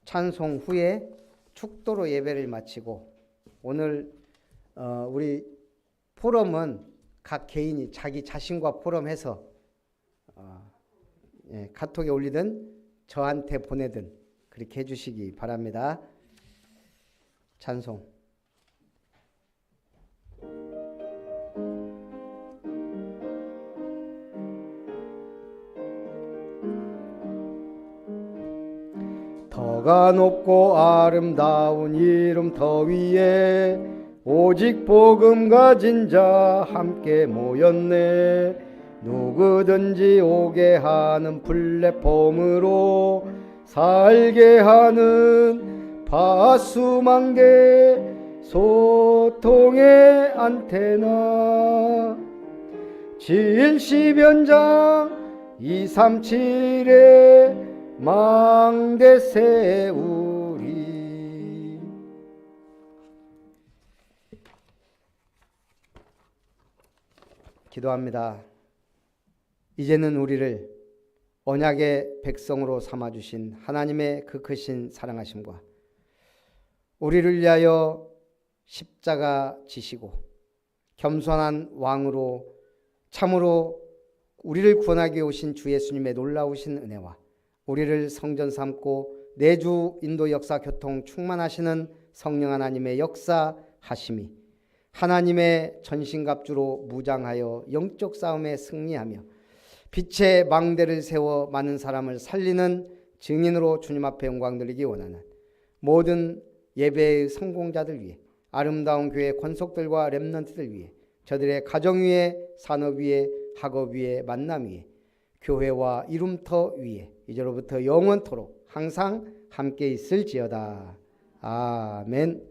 A: 찬송 후에 축도로 예배를 마치고 오늘 우리 포럼은 각 개인이 자기 자신과 포럼해서 카톡에 올리든 저한테 보내든 그렇게 해주시기 바랍니다. 찬송. 더가 높고 아름다운 이름 더 위에 오직 복음 가진 자 함께 모였네. 누구든지 오게 하는 플랫폼으로 살게 하는 파수망대 소통의 안테나 70연장 237에 망대 세우리. 기도합니다. 이제는 우리를 언약의 백성으로 삼아주신 하나님의 그 크신 사랑하심과 우리를 위하여 십자가 지시고 겸손한 왕으로 참으로 우리를 구원하기 위해 오신 주 예수님의 놀라우신 은혜와 우리를 성전 삼고 내주 인도 역사 교통 충만하시는 성령 하나님의 역사하심이 하나님의 전신갑주로 무장하여 영적 싸움에 승리하며 빛의 망대를 세워 많은 사람을 살리는 증인으로 주님 앞에 영광 돌리기 원하는 모든 예배의 성공자들 위해 아름다운 교회 권속들과 렘넌트들 위해 저들의 가정 위에 산업 위에 학업 위에 만남 위에 교회와 이름터 위에 이제로부터 영원토록 항상 함께 있을지어다. 아멘.